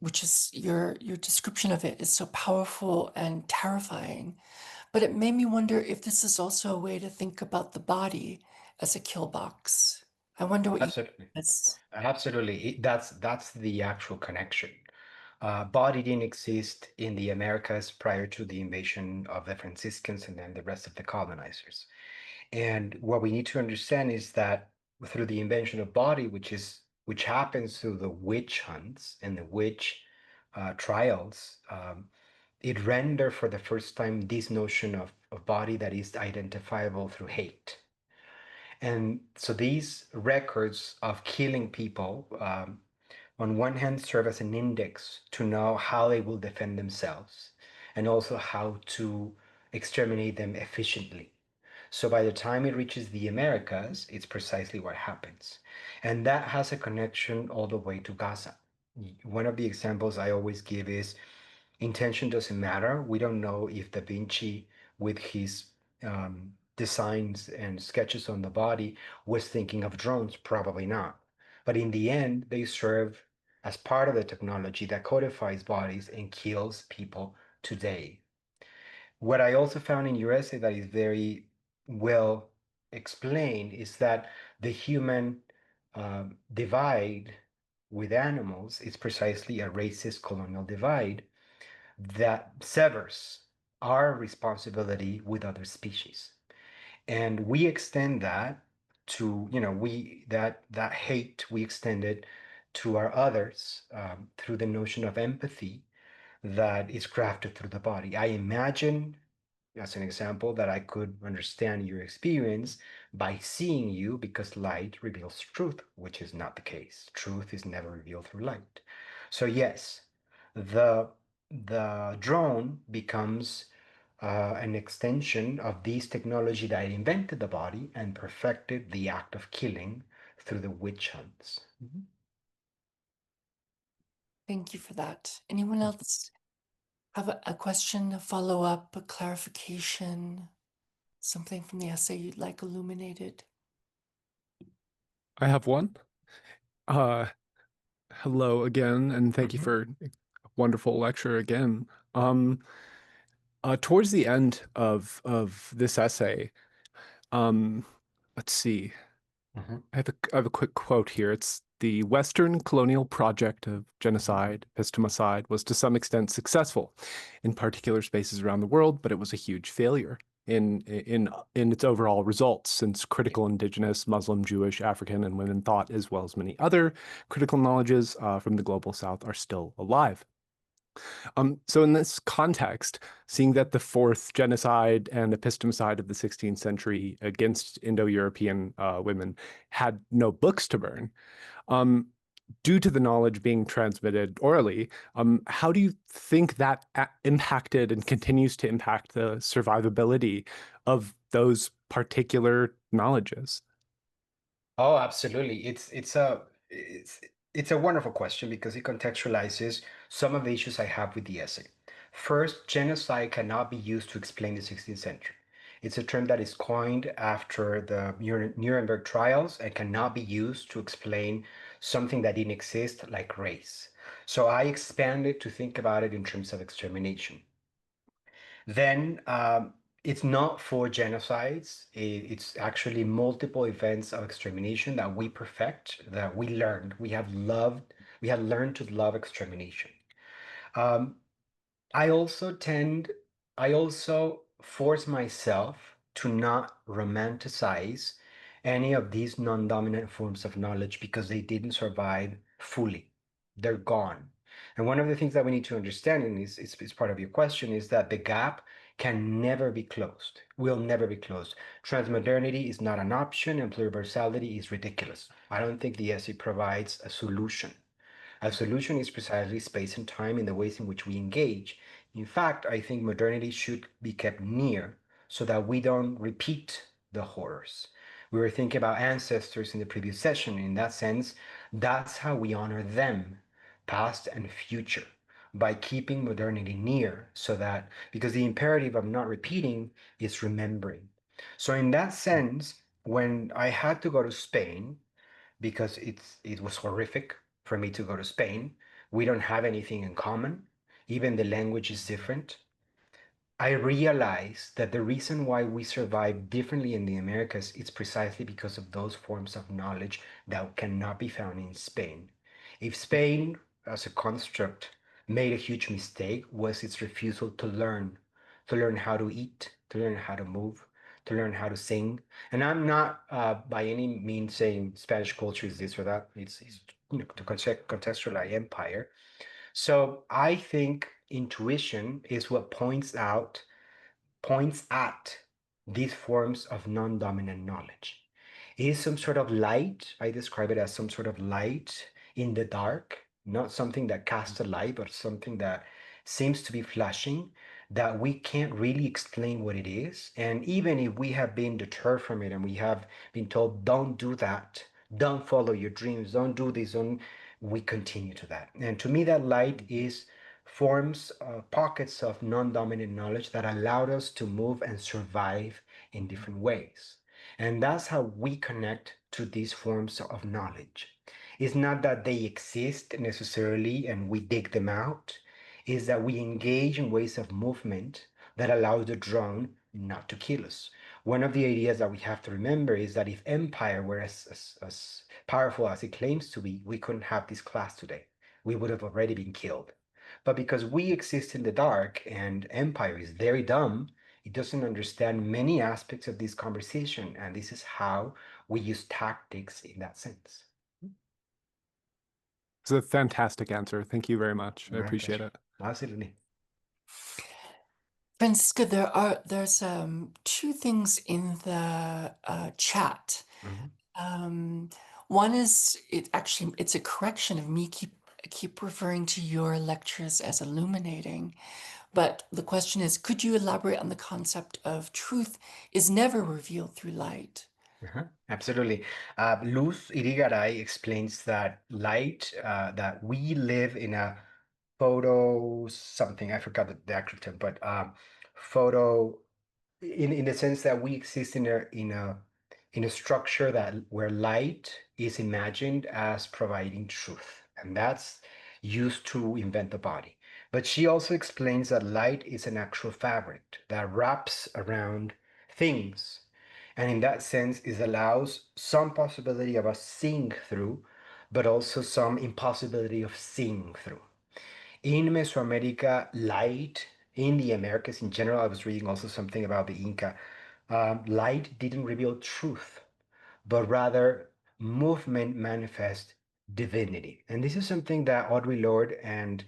which is your description of it is so powerful and terrifying. But it made me wonder if this is also a way to think about the body as a kill box. I wonder what you Absolutely. that's Absolutely. That's the actual connection. Body didn't exist in the Americas prior to the invasion of the Franciscans and then the rest of the colonizers. And what we need to understand is that through the invention of body, which happens through the witch hunts and the witch trials, it rendered for the first time this notion of body that is identifiable through hate. And so these records of killing people, on one hand, serve as an index to know how they will defend themselves and also how to exterminate them efficiently. So by the time it reaches the Americas, it's precisely what happens. And that has a connection all the way to Gaza. One of the examples I always give is intention doesn't matter. We don't know if Da Vinci, with his designs and sketches on the body, was thinking of drones. Probably not. But in the end, they serve as part of the technology that codifies bodies and kills people today. What I also found in your essay that is very well explained is that the human divide with animals is precisely a racist colonial divide that severs our responsibility with other species. And we extend that to, we that hate we extend it to our others through the notion of empathy that is crafted through the body. I imagine, as an example, that I could understand your experience by seeing you because light reveals truth, which is not the case. Truth is never revealed through light. So yes, the the drone becomes an extension of this technology that invented the body and perfected the act of killing through the witch hunts. thank you for that. Anyone else have a question, a follow-up, a clarification, something from the essay you'd like illuminated? I have one. Uh, Hello again, and thank you Mhm. for a wonderful lecture again. Towards the end of this essay, um, let's see. Mhm. I have a quick quote here. It's the Western colonial project of genocide, epistemicide, was to some extent successful in particular spaces around the world, but it was a huge failure in its overall results, since critical indigenous, Muslim, Jewish, African, and women thought, as well as many other critical knowledges from the global South, are still alive. So in this context, seeing that the fourth genocide and epistemicide of the 16th century against Indo-European women had no books to burn, um, due to the knowledge being transmitted orally, how do you think that impacted and continues to impact the survivability of those particular knowledges? Oh, absolutely. It's It's a wonderful question because it contextualizes some of the issues I have with the essay. First, genocide cannot be used to explain the 16th century. It's a term that is coined after the Nuremberg trials and cannot be used to explain something that didn't exist, like race. So I expanded to think about it in terms of extermination. Then it's not for genocides. It's actually multiple events of extermination that we perfect, that we learned. We have learned to love extermination. Um, I also tend, I also force myself to not romanticize any of these non-dominant forms of knowledge because they didn't survive fully. They're gone. And one of the things that we need to understand, and is part of your question, is that the gap can never be closed, will never be closed. Transmodernity is not an option, and pluriversality is ridiculous. I don't think the essay provides a solution. A solution is precisely space and time in the ways in which we engage. In fact, I think modernity should be kept near so that we don't repeat the horrors. We were thinking about ancestors in the previous session. In that sense, that's how we honor them, past and future, by keeping modernity near, so that, because the imperative of not repeating is remembering. So, in that sense, when I had to go to Spain, because it was horrific for me to go to Spain. We don't have anything in common. Even the language is different. I realized that the reason why we survive differently in the Americas is precisely because of those forms of knowledge that cannot be found in Spain. If Spain, as a construct, made a huge mistake, was its refusal to learn how to eat, to learn how to move, to learn how to sing. And I'm not by any means saying Spanish culture is this or that. It's to contextualize empire. So I think intuition is what points at these forms of non-dominant knowledge. It is some sort of light. I describe it as some sort of light in the dark, not something that casts a light, but something that seems to be flashing, that we can't really explain what it is. And even if we have been deterred from it and we have been told, don't do that, don't follow your dreams, don't do this, don't, we continue to that. And to me, that light is forms pockets of non-dominant knowledge that allowed us to move and survive in different ways. And that's how we connect to these forms of knowledge. It's not that they exist necessarily and we dig them out, it's that we engage in ways of movement that allows the drone not to kill us. One of the ideas that we have to remember is that if empire were as powerful as it claims to be, we couldn't have this class today. We would have already been killed. But because we exist in the dark and empire is very dumb, it doesn't understand many aspects of this conversation. And this is how we use tactics in that sense. It's a fantastic answer. Thank you very much. I My appreciate pleasure. it. Absolutely. Francisco, there's two things in the chat. Mhm. One is it's a correction of me keep referring to your lectures as illuminating. But the question is, could you elaborate on the concept of truth is never revealed through light? Absolutely. Luz Irigaray explains that light, that we live in a photo something, I forgot the actual term, but photo in the sense that we exist in a structure that where light is imagined as providing truth, and that's used to invent the body. But she also explains that light is an actual fabric that wraps around things, and in that sense it allows some possibility of us seeing through, but also some impossibility of seeing through. In Mesoamerica, light, in the Americas in general, I was reading also something about the Inca, light didn't reveal truth, but rather movement manifest divinity. And this is something that Audre Lorde and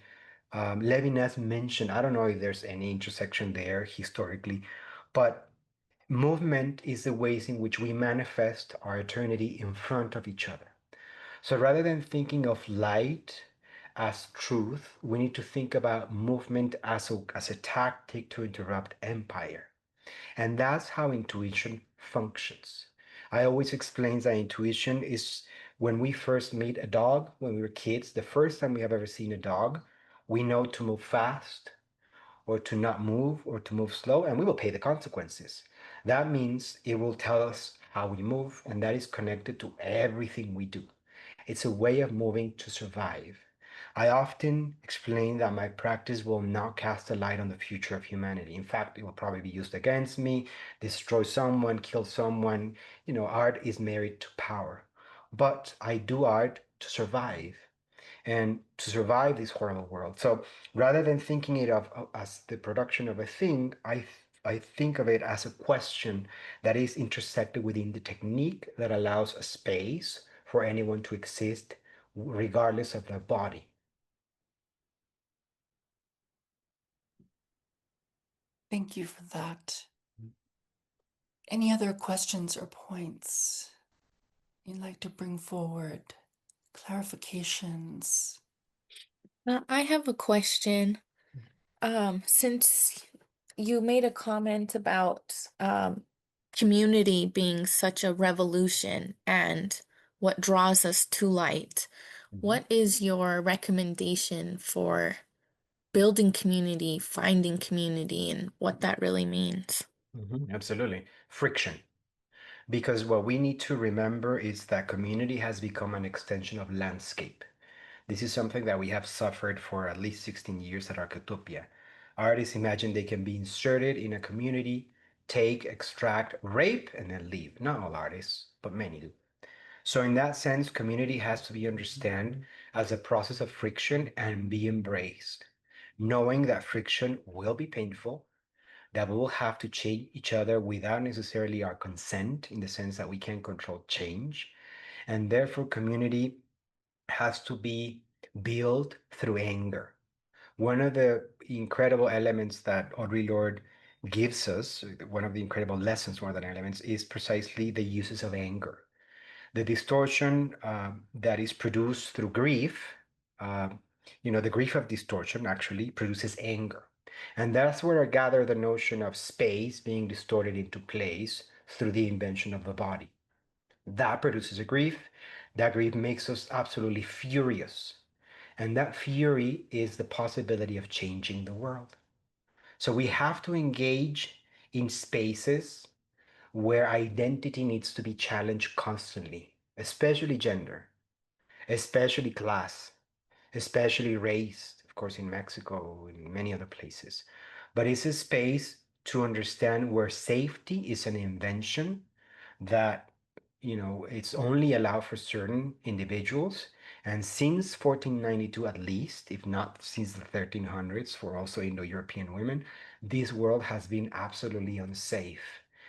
Levinas mentioned. I don't know if there's any intersection there historically, but movement is the ways in which we manifest our eternity in front of each other. So rather than thinking of light as truth, we need to think about movement as a tactic to interrupt empire. And that's how intuition functions. I always explain that intuition is When we first meet a dog, when we were kids, the first time we have ever seen a dog, we know to move fast or to not move or to move slow, and we will pay the consequences. That means it will tell us how we move, and that is connected to everything we do. It's a way of moving to survive. I often explain that my practice will not cast a light on the future of humanity. In fact, it will probably be used against me, destroy someone, kill someone. Art is married to power. But I do art to survive and to survive this horrible world. So rather than thinking it of as the production of a thing, I think of it as a question that is intersected within the technique that allows a space for anyone to exist regardless of their body. Thank you for that. Any other questions or points you'd like to bring forward? Clarifications? I have a question. Since you made a comment about community being such a revolution and what draws us to light, Mhm. what is your recommendation for building community, finding community, and what that really means? Absolutely. Friction. Because what we need to remember is that community has become an extension of landscape. This is something that we have suffered for at least 16 years at Architopia. Artists imagine they can be inserted in a community, take, extract, rape, and then leave. Not all artists, but many do. So in that sense, community has to be understood as a process of friction and be embraced, knowing that friction will be painful, that we will have to change each other without necessarily our consent, in the sense that we can control change. And therefore, community has to be built through anger. One of the incredible elements that Audre Lorde gives us, one of the incredible lessons more than elements, is precisely the uses of anger. The distortion that is produced through grief, uh, the grief of distortion actually produces anger. And that's where I gather the notion of space being distorted into place through the invention of the body. That produces a grief. That grief makes us absolutely furious. And that fury is the possibility of changing the world. So we have to engage in spaces where identity needs to be challenged constantly, especially gender, especially class, especially race, of course, in Mexico and many other places. But it's a space to understand where safety is an invention that it's only allowed for certain individuals. And since 1492 at least, if not since the 1300s, for also Indo-European women, this world has been absolutely unsafe.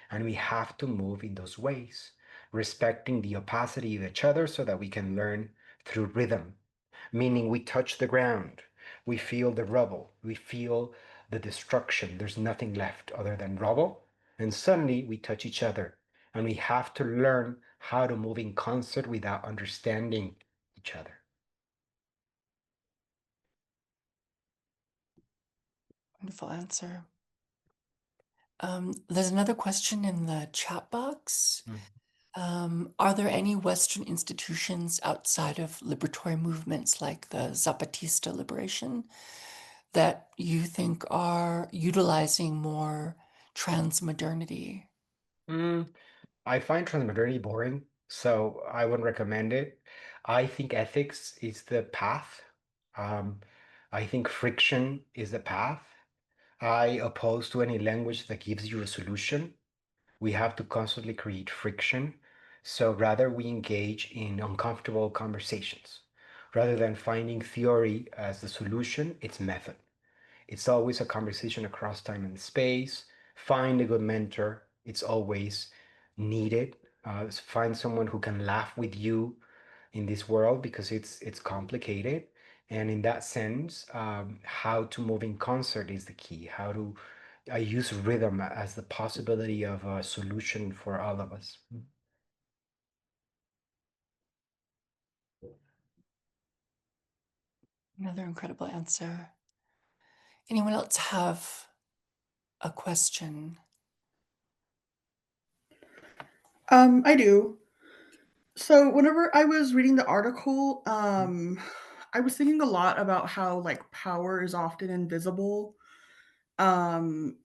And we have to move in those ways, respecting the opacity of each other so that we can learn through rhythm, meaning we touch the ground, we feel the rubble, we feel the destruction. There's nothing left other than rubble. And suddenly we touch each other. And we have to learn how to move in concert without understanding each other. Wonderful answer. There's another question in the chat box. Are there any Western institutions outside of liberatory movements like the Zapatista liberation that you think are utilizing more transmodernity? I find transmodernity boring, so I wouldn't recommend it. I think ethics is the path. Um, I think friction is the path. I oppose to any language that gives you a solution. We have to constantly create friction. So rather we engage in uncomfortable conversations. Rather than finding theory as the solution, it's method. It's always a conversation across time and space. Find a good mentor. It's always needed. Find someone who can laugh with you in this world because it's complicated. And in that sense, how to move in concert is the key. How to I use rhythm as the possibility of a solution for all of us. Another incredible answer. Anyone else have a question? I do. So whenever I was reading the article, I was thinking a lot about how like power is often invisible, um,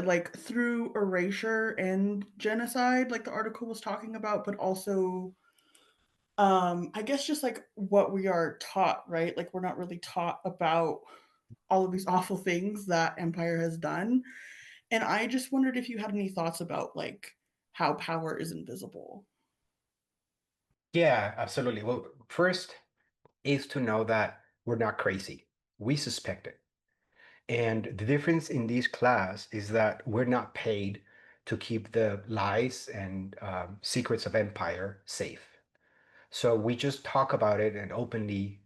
like through erasure and genocide, like the article was talking about, but also, I guess just like what we are taught, right? Like we're not really taught about all of these awful things that empire has done. And I just wondered if you had any thoughts about like how power is invisible. Yeah, absolutely. Well, first is to know that we're not crazy. We suspect it. And the difference in this class is that we're not paid to keep the lies and secrets of empire safe. So we just talk about it and openly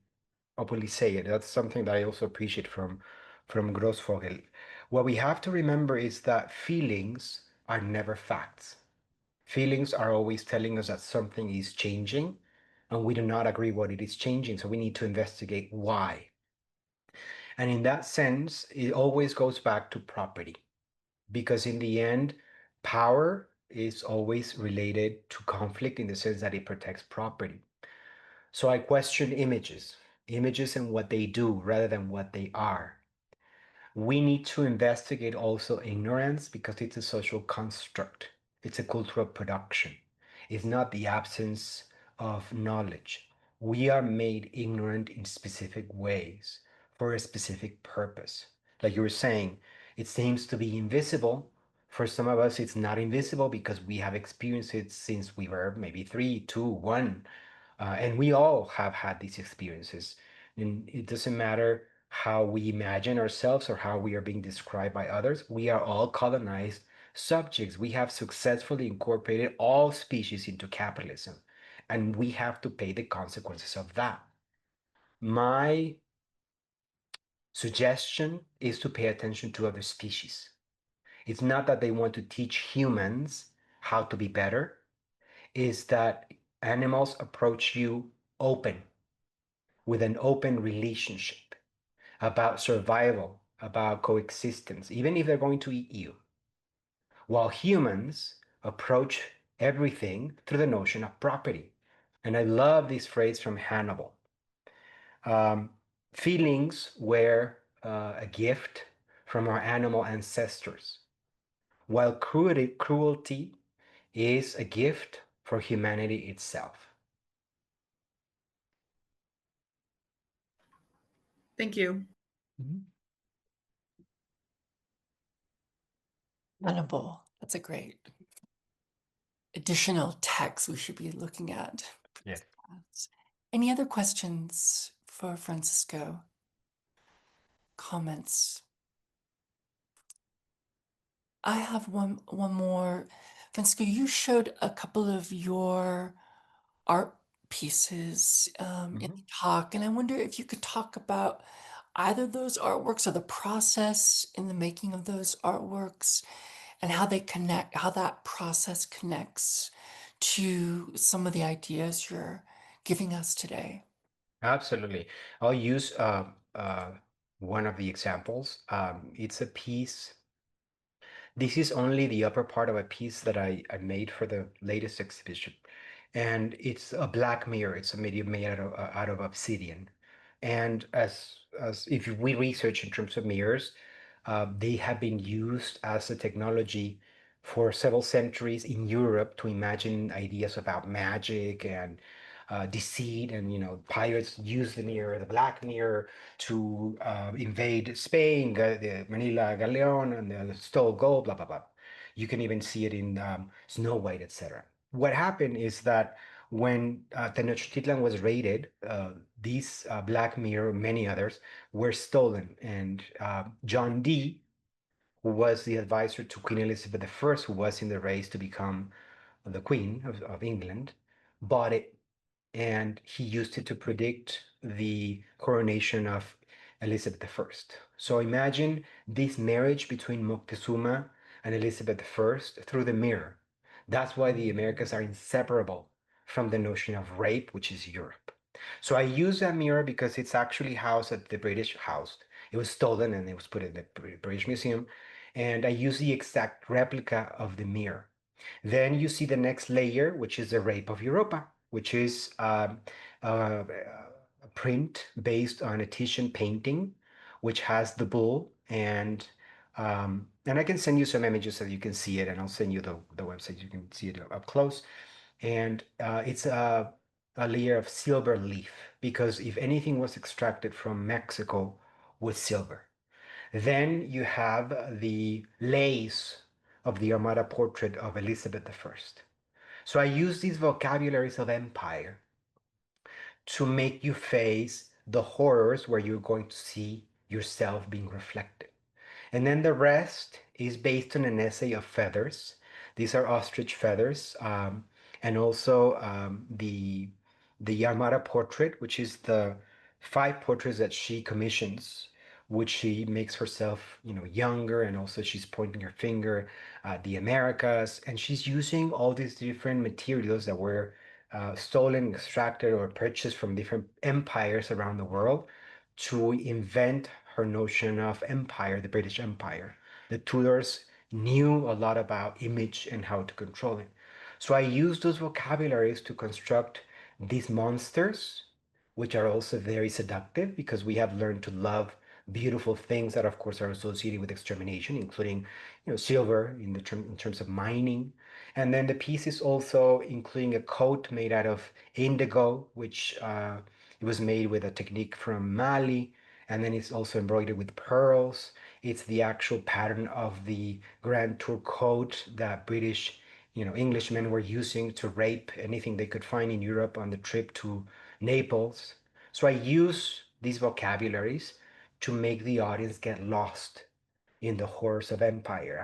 say it. That's something that I also appreciate from Grossvogel. What we have to remember is that feelings are never facts. Feelings are always telling us that something is changing, and we do not agree what it is changing. So we need to investigate why. And in that sense, it always goes back to property, because in the end, power is always related to conflict in the sense that it protects property. So I question images and what they do rather than what they are. We need to investigate also ignorance because it's a social construct. It's a cultural production. It's not the absence of knowledge. We are made ignorant in specific ways for a specific purpose. Like you were saying, it seems to be invisible. For some of us, it's not invisible because we have experienced it since we were maybe 3, 2, 1. And we all have had these experiences. And it doesn't matter how we imagine ourselves or how we are being described by others. We are all colonized subjects. We have successfully incorporated all species into capitalism, and we have to pay the consequences of that. My suggestion is to pay attention to other species. It's not that they want to teach humans how to be better, is that animals approach you open, with an open relationship about survival, about coexistence, even if they're going to eat you. While humans approach everything through the notion of property. And I love this phrase from Hannibal. Um, Feelings were a gift from our animal ancestors, while cruelty is a gift for humanity itself. Thank you. Mhm. Venable. That's a great additional text we should be looking at for Yeah. this class. Any other questions for Francisco? Comments? I have one more. Francisco, you showed a couple of your art pieces in the Mhm. talk, and I wonder if you could talk about either those artworks or the process in the making of those artworks and how they connect, how that process connects to some of the ideas you're giving us today. Absolutely. I'll use one of the examples. It's a piece. This is only the upper part of a piece that I made for the latest exhibition. And it's a black mirror. It's a medium made out of obsidian. And as if we research in terms of mirrors, they have been used as a technology for several centuries in Europe to imagine ideas about magic and deceit. And pirates use the mirror, the black mirror, to invade Spain, the Manila Galleon, and the stole gold, blah blah blah. You can even see it in Snow White, etc. What happened is that when Tenochtitlan was raided, these black mirror, many others, were stolen, and John Dee, who was the advisor to Queen Elizabeth I, who was in the race to become the Queen of England, bought it, and he used it to predict the coronation of Elizabeth I. So imagine this marriage between Moctezuma and Elizabeth I through the mirror. That's why the Americas are inseparable from the notion of rape, which is Europe. So I use that mirror because it's actually housed at the British House. It was stolen and it was put in the British Museum. And I use the exact replica of the mirror. Then you see the next layer, which is the rape of Europa, which is a print based on a Titian painting, which has the bull and I can send you some images so you can see it, and I'll send you the website. You can see it up close. And it's a layer of silver leaf because if anything was extracted from Mexico with silver. Then you have the lace of the Armada portrait of Elizabeth I. So I use these vocabularies of empire to make you face the horrors where you're going to see yourself being reflected. And then the rest is based on an essay of feathers. These are ostrich feathers, and also the Armada portrait, which is the 5 portraits that she commissions, which she makes herself, younger, and also she's pointing her finger at the Americas, and she's using all these different materials that were stolen, extracted, or purchased from different empires around the world to invent her notion of empire, the British Empire. The Tudors knew a lot about image and how to control it. So I use those vocabularies to construct these monsters, which are also very seductive because we have learned to love beautiful things that, of course, are associated with extermination, including, silver in terms of mining. And then the piece is also including a coat made out of indigo, which it was made with a technique from Mali, and then it's also embroidered with pearls. It's the actual pattern of the Grand Tour coat that British, Englishmen were using to rape anything they could find in Europe on the trip to Naples. So I use these vocabularies to make the audience get lost in the horrors of empire.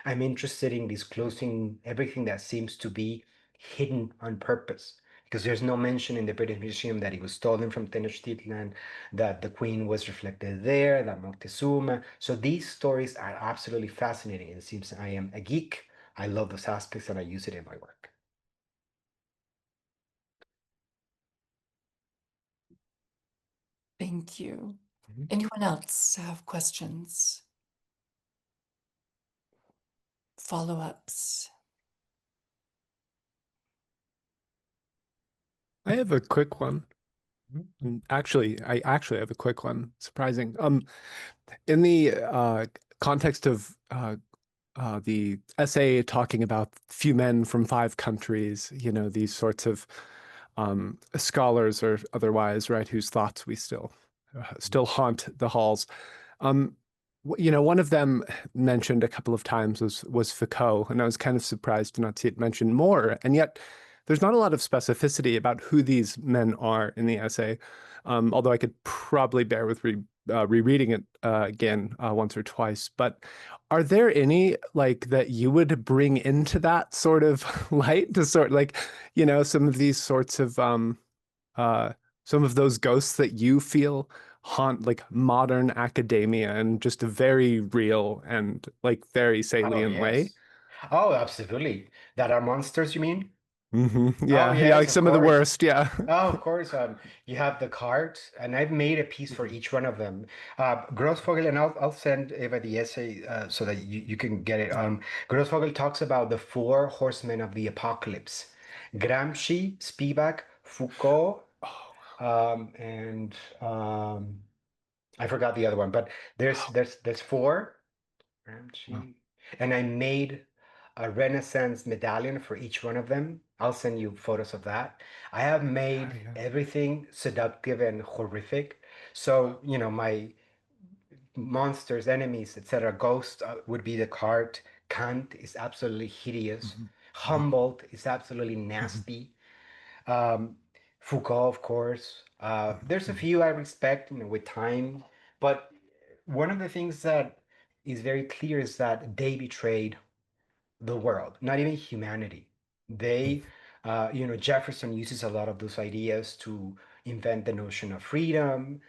I'm interested in disclosing everything that seems to be hidden on purpose because there's no mention in the British Museum that it was stolen from Tenochtitlan, that the Queen was reflected there, that Moctezuma. So these stories are absolutely fascinating. It seems I am a geek. I love those aspects and I use it in my work. Thank you. Mhm. Anyone else have questions? Follow-ups? I have a quick one. Mhm. I actually have a quick one. Surprising. In the context of the essay talking about few men from 5 countries, these sorts of scholars or otherwise, right, whose thoughts we still haunt the halls. Um, one of them mentioned a couple of times was Foucault, and I was kind of surprised to not see it mentioned more. And yet, there's not a lot of specificity about who these men are in the essay. Although I could probably bear with rereading it again once or twice. But are there any like that you would bring into that sort of light to sort like, some of these sorts of uh, some of those ghosts that you feel haunt like modern academia in just a very real and like very Oh, salient way? yes. Oh, absolutely. That are monsters, you mean? Oh, Yeah, yes, like of some of the course. worst. Yeah. Oh, of course. You have the card, and I've made a piece for each one of them. Grossvogel, and I'll send Eva the essay so that you can get it. Grossvogel talks about the 4 horsemen of the apocalypse: Gramsci, Spivak, Foucault, Oh, and I forgot the other one, but there's wow. there's there's 4. Wow. Gramsci, and I made a Renaissance medallion for each one of them. I'll send you photos of that. I have Yeah, made yeah. everything seductive and horrific. So, my monsters, enemies, etc., ghost would be the card. Kant is absolutely hideous. Mhm. Mhm. Humboldt is absolutely Mhm. nasty. Um, Foucault, of course. There's a Mhm. few I respect, with time, but one of the things that is very clear is that they betrayed the world, not even humanity. They, Jefferson uses a lot of those ideas to invent the notion of freedom.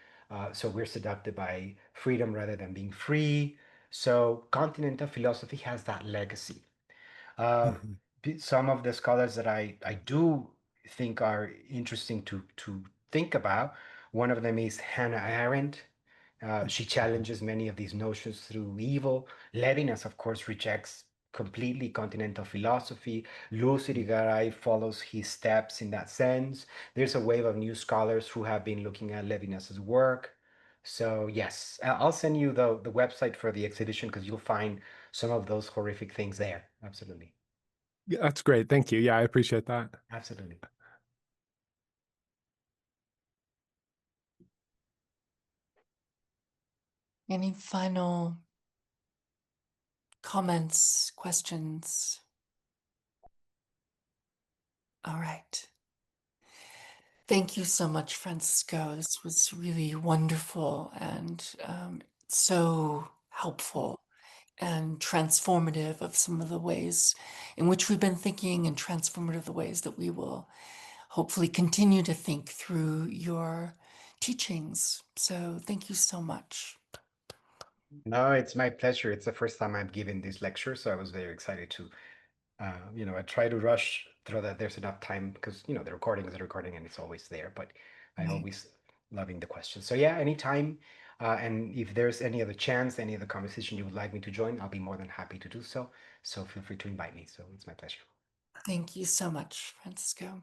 So we're seduced by freedom rather than being free. So continental philosophy has that legacy. Uh, Mhm. some of the scholars that I do think are interesting to think about. One of them is Hannah Arendt. She Mhm. challenges many of these notions through evil. Levinas, of course, rejects completely continental philosophy. Luis Irigaray follows his steps in that sense. There's a wave of new scholars who have been looking at Levinas's work. So yes, I'll send you the website for the exhibition because you'll find some of those horrific things there. Absolutely. Yeah, that's great. Thank you. Yeah, I appreciate that. Absolutely. Any final comments, questions? All right. Thank you so much, Francisco. This was really wonderful and so helpful and transformative of some of the ways in which we've been thinking, and transformative the ways that we will hopefully continue to think through your teachings. So thank you so much. No, it's my pleasure. It's the first time I've given this lecture, so I was very excited to, I try to rush through that there's enough time because, the recording is a recording and it's always there, but I Right. always loving the questions. So yeah, anytime. And if there's any other chance, any other conversation you would like me to join, I'll be more than happy to do so. So feel free to invite me. So it's my pleasure. Thank you so much, Francisco.